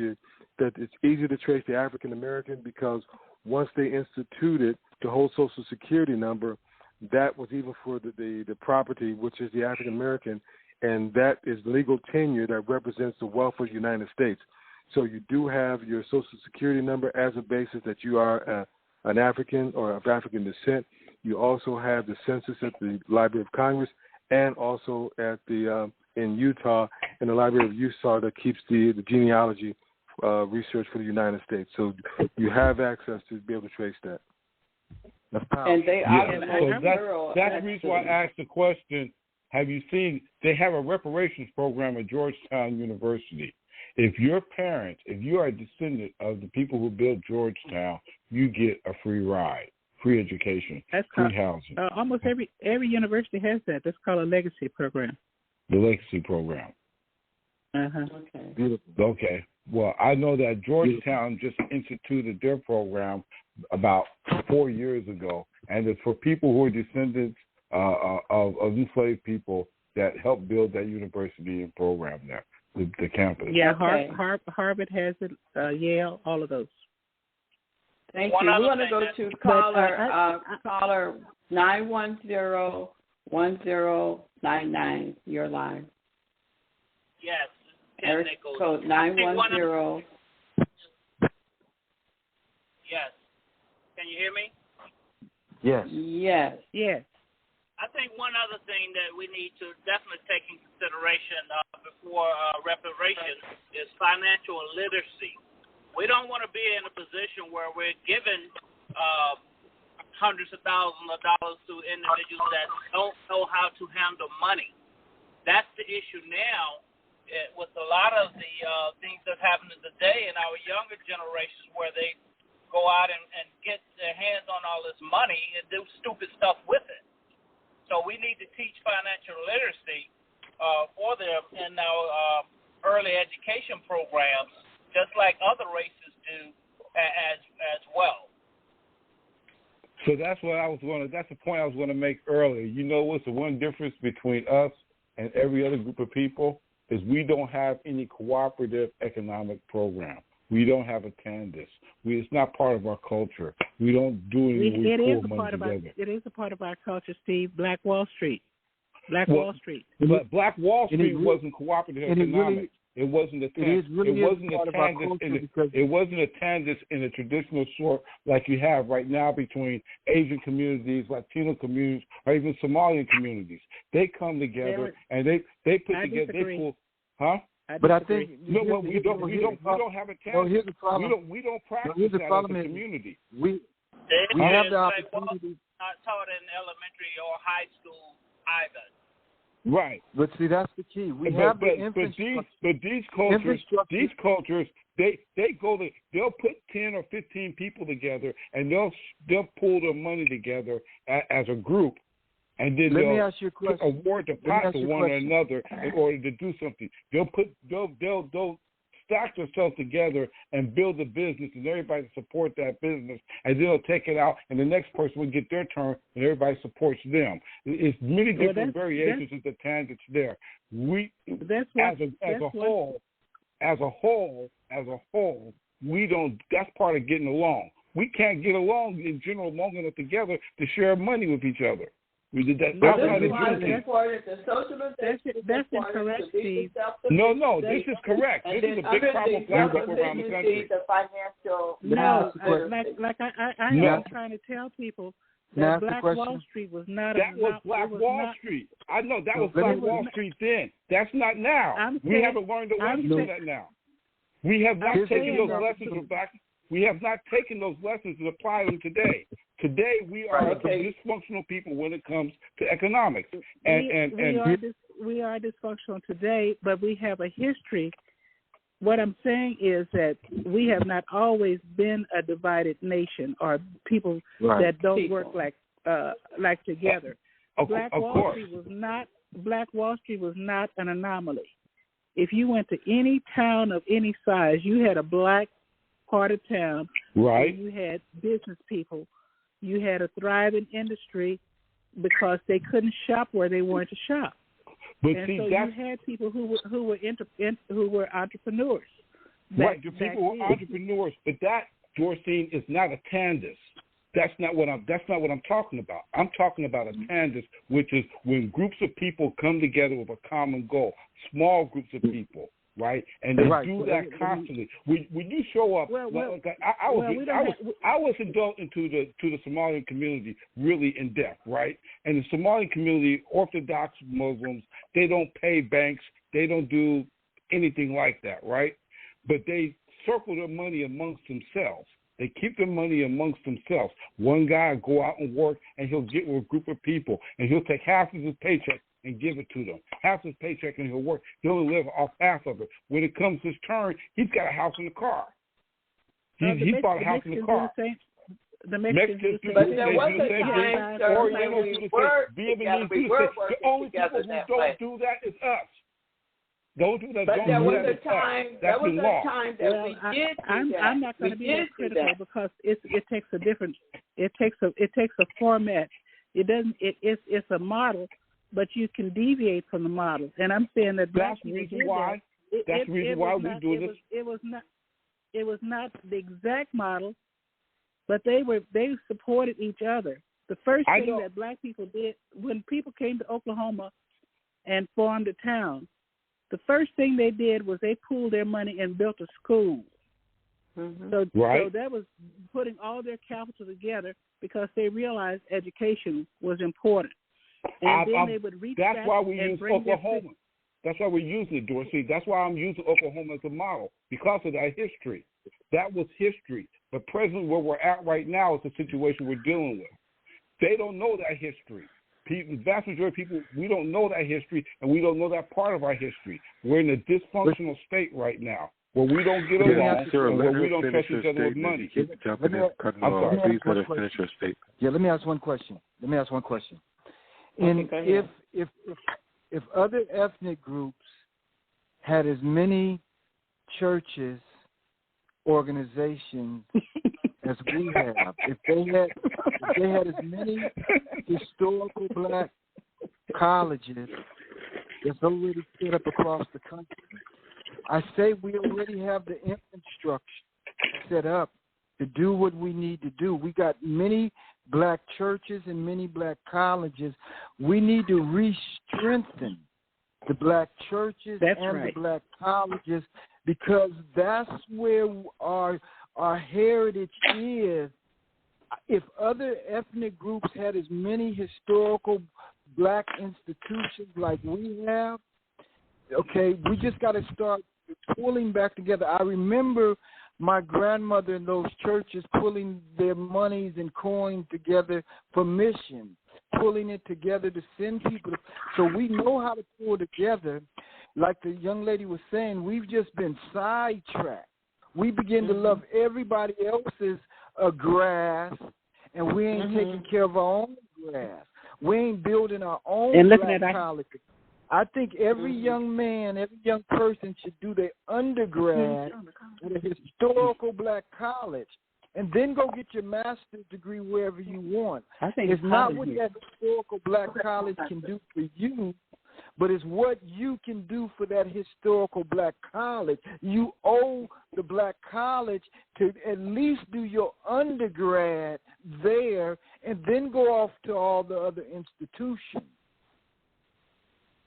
it's easy to trace the African American because once they instituted the whole Social Security number, that was even for the property, which is the African American, and that is legal tenure that represents the wealth of the United States. So you do have your Social Security number as a basis that you are an African or of African descent. You also have the census at the Library of Congress, and also at the in Utah, in the Library of Utah that keeps the genealogy research for the United States. So you have access to be able to trace that. That's powerful. And they are that's the reason why I asked the question. Have you seen, they have a reparations program at Georgetown University. If you are a descendant of the people who built Georgetown, you get a free ride, free education, free housing. Almost every university has that. That's called a legacy program. The legacy program. Okay. Beautiful. Okay. Well, I know that Georgetown just instituted their program about 4 years ago, and it's for people who are descendants of enslaved people that helped build that university and program there, the campus. Yeah, okay. Harvard has it, Yale, all of those. Thank you. We want to go to caller 910-1099. You're live. Yes. Area code 910. Yes. Can you hear me? Yes. Yes. Yes. I think one other thing that we need to definitely take in consideration before reparations is financial literacy. We don't want to be in a position where we're giving hundreds of thousands of dollars to individuals that don't know how to handle money. That's the issue now with a lot of the things that happen today in our younger generations, where they go out and get their hands on all this money and do stupid stuff with it. So we need to teach financial literacy for them in our early education programs, just like other races do as well. So that's what I was going to. That's the point I was going to make earlier. You know what's the one difference between us and every other group of people is we don't have any cooperative economic program. We don't have a TANDIS. It's not part of our culture. We don't do anything. It is a part of our culture, Steve. Black Wall Street. Wall Street. But Black Wall Street wasn't cooperative economics. It wasn't a TANDIS. It wasn't a TANDIS in a traditional sort like you have right now between Asian communities, Latino communities, or even Somalian communities. They come together and they put together. They pull, huh? But I think we don't have a TANDIS. Well, here's the problem. We don't practice that as a community. We have the opportunity. Not taught in elementary or high school either. Right. But see, that's the key. These cultures, they'll put 10 or 15 people together, and they'll pull their money together as a group, and then they'll award the pot to one another in order to do something. They'll stack themselves together and build a business, and everybody support that business, and then they'll take it out, and the next person will get their turn, and everybody supports them. It's many different variations of the TANDIS there. As a whole, we don't. That's part of getting along. We can't get along in general long enough together to share money with each other. We did that. That's incorrect, Steve. No, this is correct. This is a big problem for black people around the country. I'm trying to tell people that Black Wall Street was not. That was Black Wall Street. I know that was Black Wall Street then. That's not now. We haven't learned the lesson of that now. We have not taken those lessons from back. We have not taken those lessons and applied them today. Today, we are dysfunctional people when it comes to economics. We are dysfunctional today, but we have a history. What I'm saying is that we have not always been a divided nation or people that don't work like together. Black Wall Street was not an anomaly. If you went to any town of any size, you had a black part of town. Right. You had business people. You had a thriving industry because they couldn't shop where they wanted to shop. But you had people who were entrepreneurs. The people were entrepreneurs, but that, Dorcine, is not a TANDIS. That's not what I'm talking about. I'm talking about a TANDIS, which is when groups of people come together with a common goal, small groups of people. Right, and they do that constantly. When you show up, I was indulged into the Somalian community really in depth, right? And the Somalian community, Orthodox Muslims, they don't pay banks, they don't do anything like that, right? But they circle their money amongst themselves. They keep their money amongst themselves. One guy will go out and work, and he'll get with a group of people, and he'll take half of his paycheck and give it to them. Half his paycheck and he'll work. He'll only live off half of it. When it comes his turn, he's got a house and a car. He bought a house and a car. The Mexicans do the same. But there was a time, the only people who don't do that is us. Don't do that. But there was a time. There was a time that we did do that. I'm not going to be that critical because it takes a different. It takes a format. It's a model. But you can deviate from the model, and I'm saying that that's the reason why. That's the reason why we do this. It was not the exact model, but they supported each other. The first thing that black people did when people came to Oklahoma and formed a town, the first thing they did was they pooled their money and built a school. Mm-hmm. So that was putting all their capital together because they realized education was important. And then they would reach that's back why we and use bring Oklahoma. That's why we're using it, Dorsey. That's why I'm using Oklahoma as a model, because of that history. That was history. But presently, where we're at right now is the situation we're dealing with. They don't know that history. The vast majority of people, we don't know that history, and we don't know that part of our history. We're in a dysfunctional state right now, where we don't get along, and where we don't trust each other with money. Keep jumping in, cutting off. Please let us finish your statement. Yeah, let me ask one question. If other ethnic groups had as many churches, organizations as we have, if they had as many historical black colleges that's already set up across the country, I say we already have the infrastructure set up to do what we need to do. We got many black churches and many black colleges. We need to re-strengthen the black churches the black colleges, because that's where our heritage is. If other ethnic groups had as many historical black institutions like we have, okay, we just got to start pulling back together. I remember my grandmother and those churches pulling their monies and coins together for missions, pulling it together to send people. So we know how to pull together. Like the young lady was saying, we've just been sidetracked. We begin to love everybody else's grass, and we ain't taking care of our own grass. We ain't building our own black colleges. I think every young man, every young person should do their undergrad at a historical black college, and then go get your master's degree wherever you want. I think it's not what that historical black college can do for you, but it's what you can do for that historical black college. You owe the black college to at least do your undergrad there, and then go off to all the other institutions.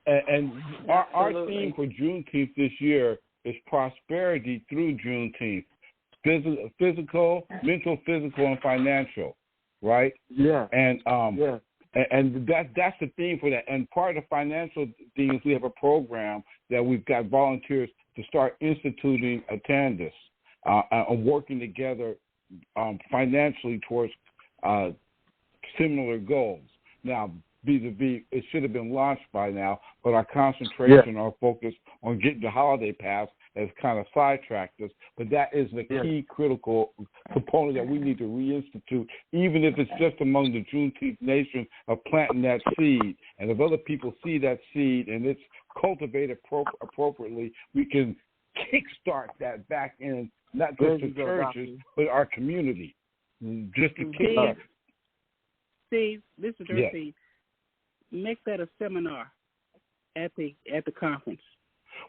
And our theme for Juneteenth this year is prosperity through Juneteenth. Physical, mental, physical, and financial, right? Yeah. And and that's the theme for that. And part of the financial thing is we have a program that we've got volunteers to start instituting attendance and working together financially towards similar goals. Now, vis-a-vis, it should have been launched by now, but our concentration, our focus on getting the holiday pass has kind of sidetracked us. But that is the key critical component that we need to reinstitute, even if it's just among the Juneteenth nation of planting that seed. And if other people see that seed and it's cultivated appropriately, we can kickstart that back in, not just the churches, but our community. Just to kick Steve, this is Steve. Make that a seminar at the conference.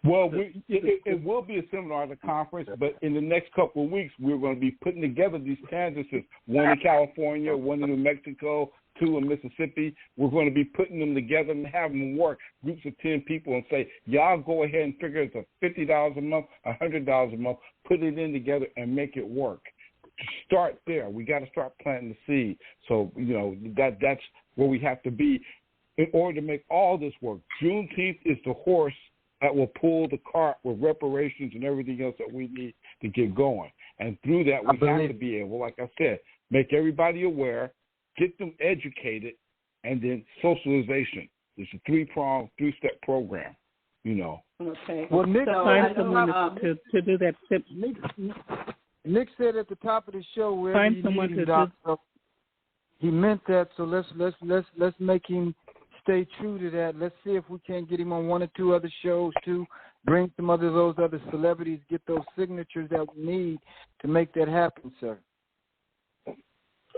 Well, it will be a seminar at the conference, but in the next couple of weeks, we're going to be putting together these canvases, one in California, one in New Mexico, two in Mississippi. We're going to be putting them together and having them work, groups of 10 people, and say, y'all go ahead and figure it's $50 a month, $100 a month, put it in together and make it work. Start there. We got to start planting the seed. So, that's where we have to be in order to make all this work. Juneteenth is the horse that will pull the cart with reparations and everything else that we need to get going. And through that, we have to be able, like I said, make everybody aware, get them educated, and then socialization. It's a three-pronged, three-step program, Okay. Well, Nick, find someone to do that. Nick said at the top of the show where find someone to do. He meant that, so let's make him stay true to that. Let's see if we can't get him on one or two other shows too. Bring some of those other celebrities, get those signatures that we need to make that happen, sir.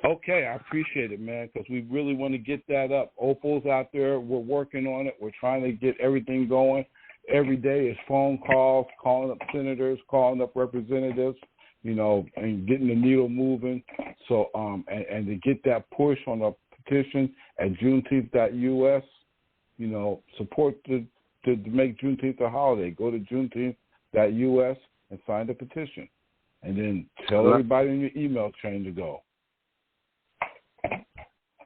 Okay, I appreciate it, man, because we really want to get that up. Opal's out there. We're working on it. We're trying to get everything going. Every day is phone calls, calling up senators, calling up representatives, and getting the needle moving. So, and to get that push on the petition at Juneteenth.us, support to make Juneteenth a holiday. Go to Juneteenth.us and sign the petition. And then tell everybody in your email chain to go.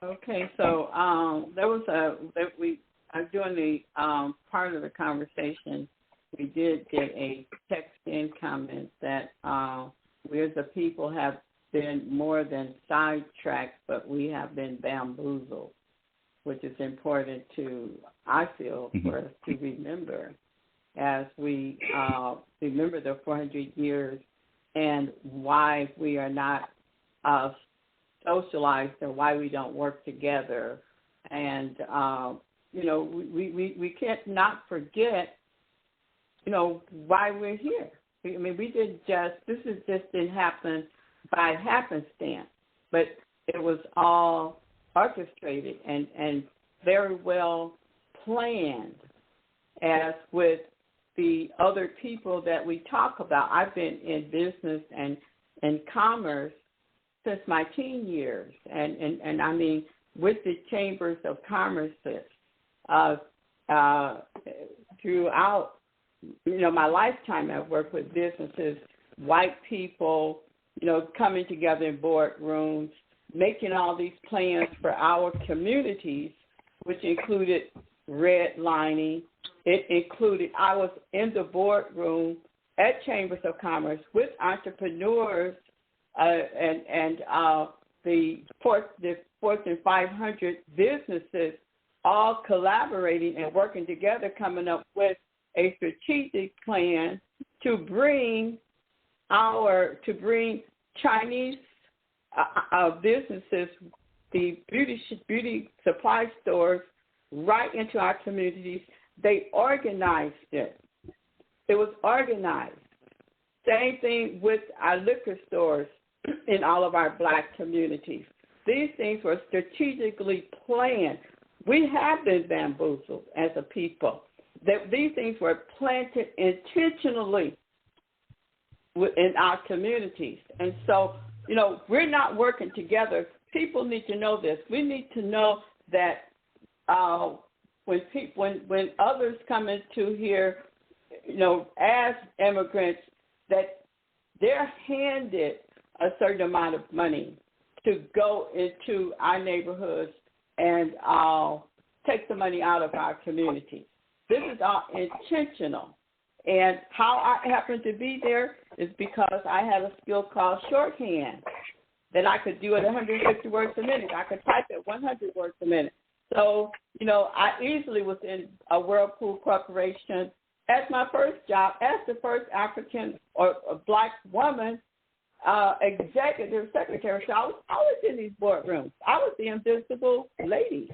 Okay, so there was during the part of the conversation, we did get a text-in comment that we as a people have been more than sidetracked, but we have been bamboozled, which is important to, I feel, for us to remember as we remember the 400 years and why we are not socialized or why we don't work together. And, we can't not forget, why we're here. I mean, this didn't happen by happenstance, but it was all orchestrated and very well planned, as with the other people that we talk about. I've been in business and commerce since my teen years, and I mean, with the chambers of commerce throughout, my lifetime. I've worked with businesses, white people, coming together in boardrooms, making all these plans for our communities, which included redlining. It included, I was in the boardroom at Chambers of Commerce with entrepreneurs and the Fortune 500 businesses, all collaborating and working together, coming up with a strategic plan to bring Chinese businesses, the beauty supply stores, right into our communities. They organized it. It was organized. Same thing with our liquor stores in all of our black communities. These things were strategically planned. We have been bamboozled as a people. These things were planted intentionally in our communities. And so, we're not working together. People need to know this. We need to know that when others come into here, as immigrants, that they're handed a certain amount of money to go into our neighborhoods and take the money out of our communities. This is all intentional. And how I happened to be there is because I had a skill called shorthand that I could do at 150 words a minute. I could type at 100 words a minute. So, I easily was in a Whirlpool Corporation as my first job, as the first African or black woman executive secretary. So I was always in these boardrooms. I was the invisible lady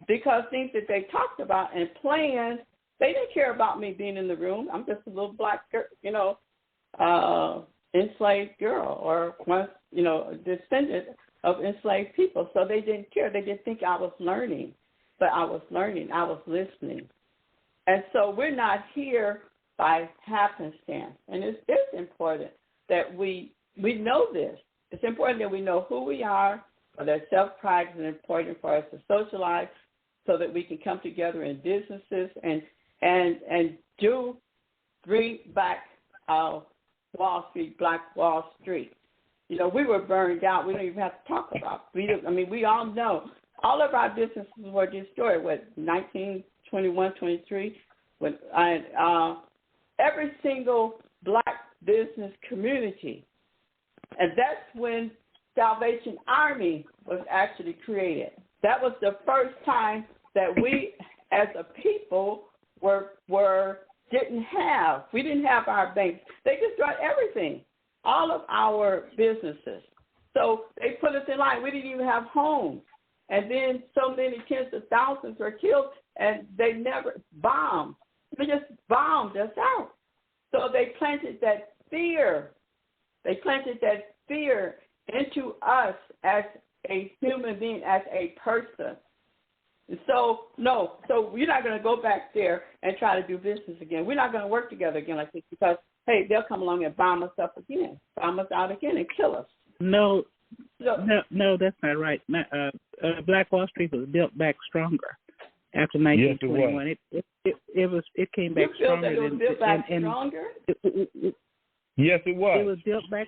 because things that they talked about and planned, they didn't care about me being in the room. I'm just a little black girl, enslaved girl, or once, descendant of enslaved people. So they didn't care. They didn't think I was learning. But I was learning. I was listening. And so we're not here by happenstance. And it's important that we know this. It's important that we know who we are, or that self-pride is important for us to socialize so that we can come together in businesses and do bring back Wall Street, Black Wall Street. We were burned out. We don't even have to talk about it. We all know. All of our businesses were destroyed, 1921, 23, when every single black business community. And that's when Salvation Army was actually created. That was the first time that we as a people we didn't have our banks. They destroyed everything, all of our businesses. So they put us in line. We didn't even have homes. And then so many tens of thousands were killed, and they never bombed. They just bombed us out. So they planted that fear. They planted that fear into us as a human being, as a person. So we're not going to go back there and try to do business again. We're not going to work together again like this because, hey, they'll come along and bomb us up again, bomb us out again and kill us. No, that's not right. Black Wall Street was built back stronger after 1921. Yes, it came back you feel stronger. That it was built back stronger? Yes, it was. It was built back.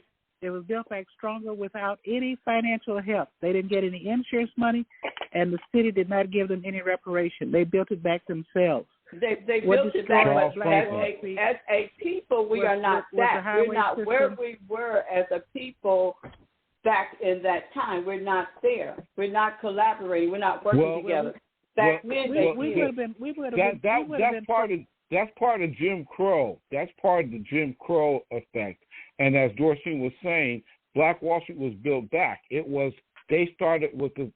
back stronger without any financial help. They didn't get any insurance money, and the city did not give them any reparation. They built it back themselves. They built it back, but as a people, we are not that. We're not where we were as a people back in that time. We're not there. We're not collaborating. We're not working together. Back then, that's part of Jim Crow. That's part of the Jim Crow effect. And as Dorcine was saying, Black Wall Street was built back. They started with the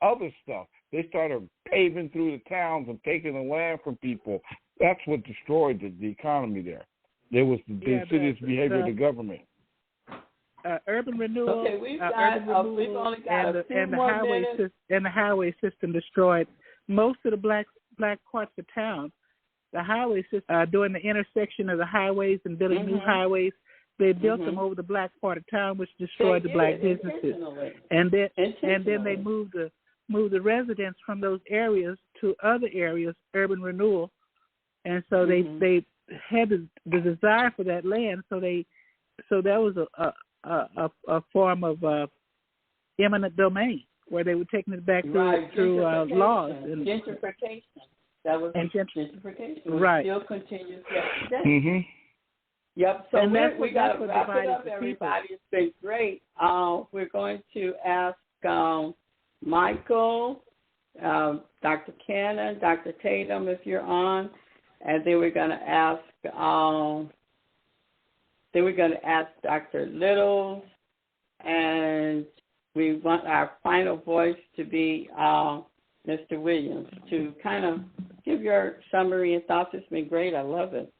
other stuff. They started paving through the towns and taking the land from people. That's what destroyed the economy there. There was the insidious behavior of the government. Urban renewal, okay, we've only got a few more minutes. And the highway system destroyed most of the black parts of town. The highway system, doing the intersection of the highways and building new highways, they built them over the black part of town, which destroyed the black businesses. And then they moved the residents from those areas to other areas, urban renewal, and so they had the desire for that land. So that was a form of eminent domain where they were taking it back through laws and gentrification. That was gentrification. Right. It still continues today. Yep. So we got to wrap it up, everybody. It's been great. We're going to ask Michael, Dr. Cannon, Dr. Tatum, if you're on, and then we're going to ask Dr. Little, and we want our final voice to be Mr. Williams, to kind of give your summary and thoughts. It's been great. I love it.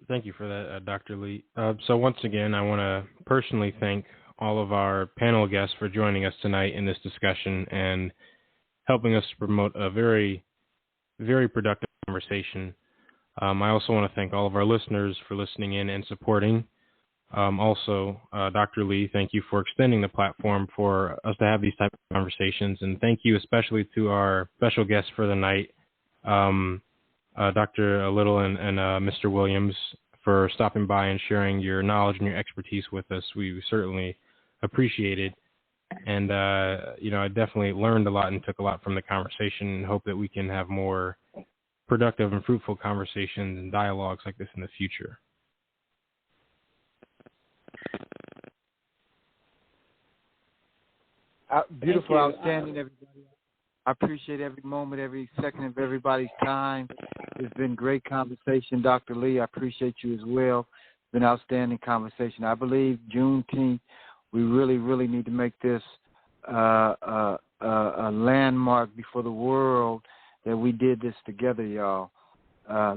Thank you for that, Dr. Lee. So once again, I want to personally thank all of our panel guests for joining us tonight in this discussion and helping us to promote a very, very productive conversation. I also want to thank all of our listeners for listening in and supporting. Also, Dr. Lee, thank you for extending the platform for us to have these types of conversations. And thank you especially to our special guests for the night, Dr. Little and Mr. Williams, for stopping by and sharing your knowledge and your expertise with us. We certainly appreciate it. And, I definitely learned a lot and took a lot from the conversation, and hope that we can have more productive and fruitful conversations and dialogues like this in the future. Beautiful, outstanding, everybody. I appreciate every moment, every second of everybody's time. It's been great conversation, Dr. Lee. I appreciate you as well. It's been outstanding conversation. I believe Juneteenth, we really, really need to make this a landmark before the world that we did this together, y'all.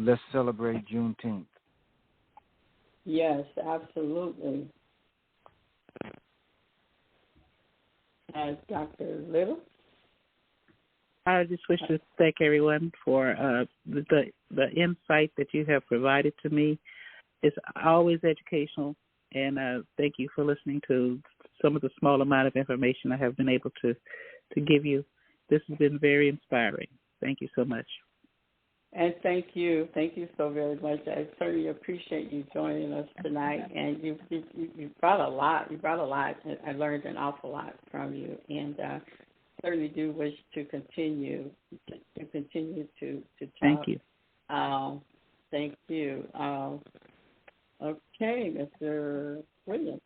Let's celebrate Juneteenth. Yes, absolutely. Dr. Little? I just wish to thank everyone for the insight that you have provided to me. It's always educational, and thank you for listening to some of the small amount of information I have been able to give you. This has been very inspiring. Thank you so much. And thank you so very much. I certainly appreciate you joining us tonight. And you brought a lot. I learned an awful lot from you, and certainly do wish to continue to talk. Thank you. Thank you. Okay, Mr. Williams.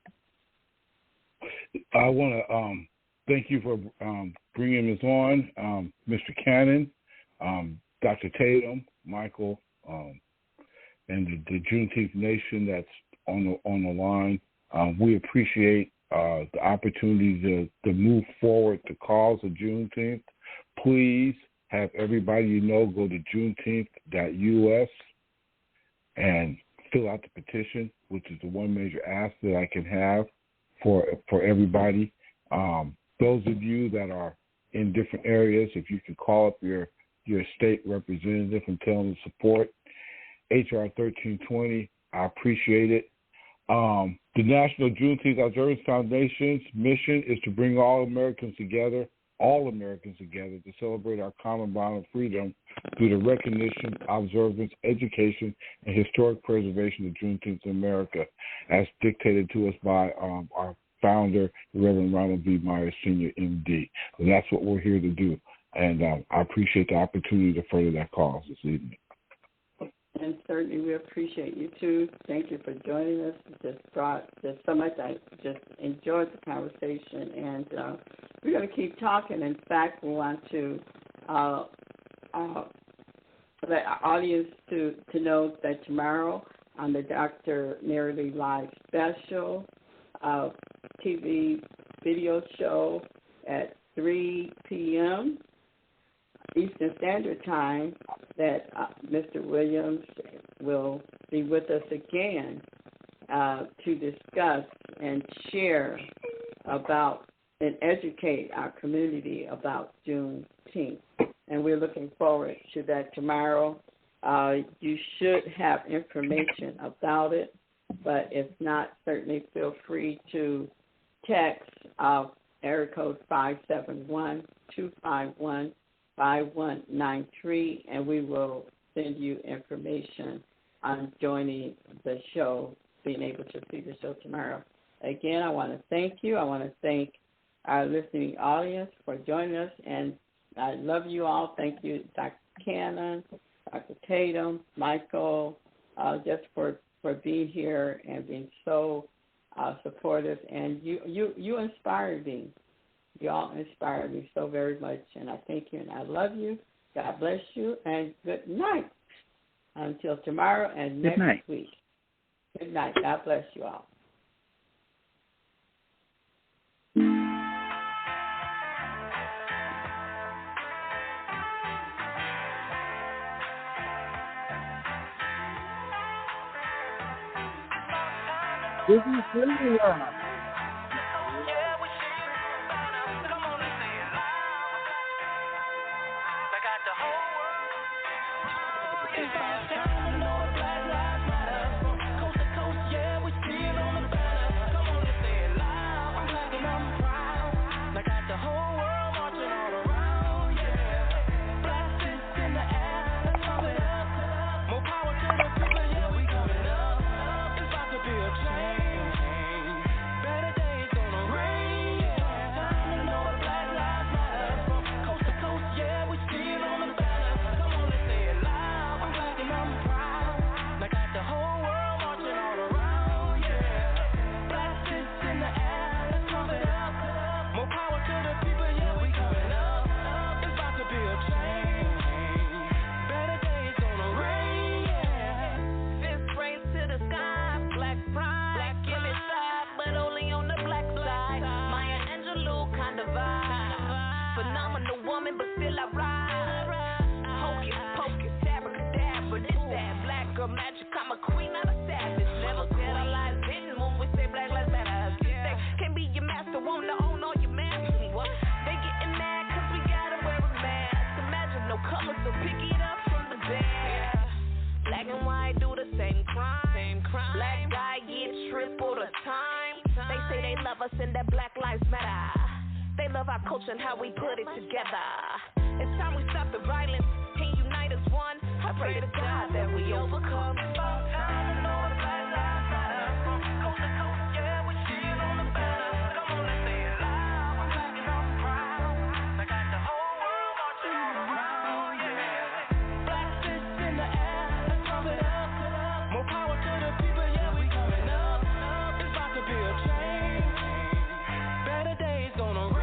I want to thank you for bringing us on, Mr. Cannon, Dr. Tatum, Michael, and the Juneteenth Nation that's on the line. We appreciate the opportunity to move forward the cause of Juneteenth. Please have everybody you know go to juneteenth.us and fill out the petition, which is the one major ask that I can have for everybody. Those of you that are in different areas, if you can call up your state representative and tell them to support HR 1320, I appreciate it. The National Juneteenth Observance Foundation's mission is to bring all Americans together to celebrate our common bond of freedom through the recognition, observance, education, and historic preservation of Juneteenth in America, as dictated to us by our founder, Reverend Ronald B. Myers, Sr., M.D. And that's what we're here to do. And I appreciate the opportunity to further that cause this evening. And certainly we appreciate you, too. Thank you for joining us. Just so much. I just enjoyed the conversation. And we're going to keep talking. In fact, we want to let our audience to know that tomorrow on the Dr. Mary Lee Live special TV video show at 3 p.m. Eastern Standard Time, that Mr. Williams will be with us again to discuss and share about and educate our community about Juneteenth. And we're looking forward to that tomorrow. You should have information about it, but if not, certainly feel free to text area code 571-251-5193, and we will send you information on joining the show, being able to see the show tomorrow. Again, I want to thank you. I want to thank our listening audience for joining us, and I love you all. Thank you, Dr. Cannon, Dr. Tatum, Michael, just for being here and being so supportive. And you inspired me. You all inspired me so very much, and I thank you, and I love you. God bless you, and good night. Until tomorrow and next week. Good night. God bless you all. This is Sylvia. And how we put it together. It's time we stop the violence and unite as one. I pray to God that we overcome. It's about time to know the Black Lives Matter. From coast to coast, yeah, we still on the banner. Come on, let's say it loud. I'm black and I'm proud. I got the whole world marching all around, yeah. Black fists in the air, let's pump it up. More power to the people, yeah, we coming up. It's about to be a change. Better days gonna rain.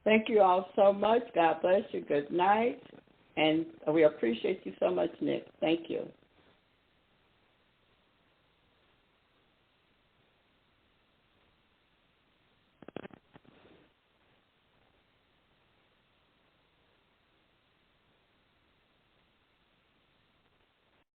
Thank you all so much. God bless you. Good night. And we appreciate you so much, Nick. Thank you.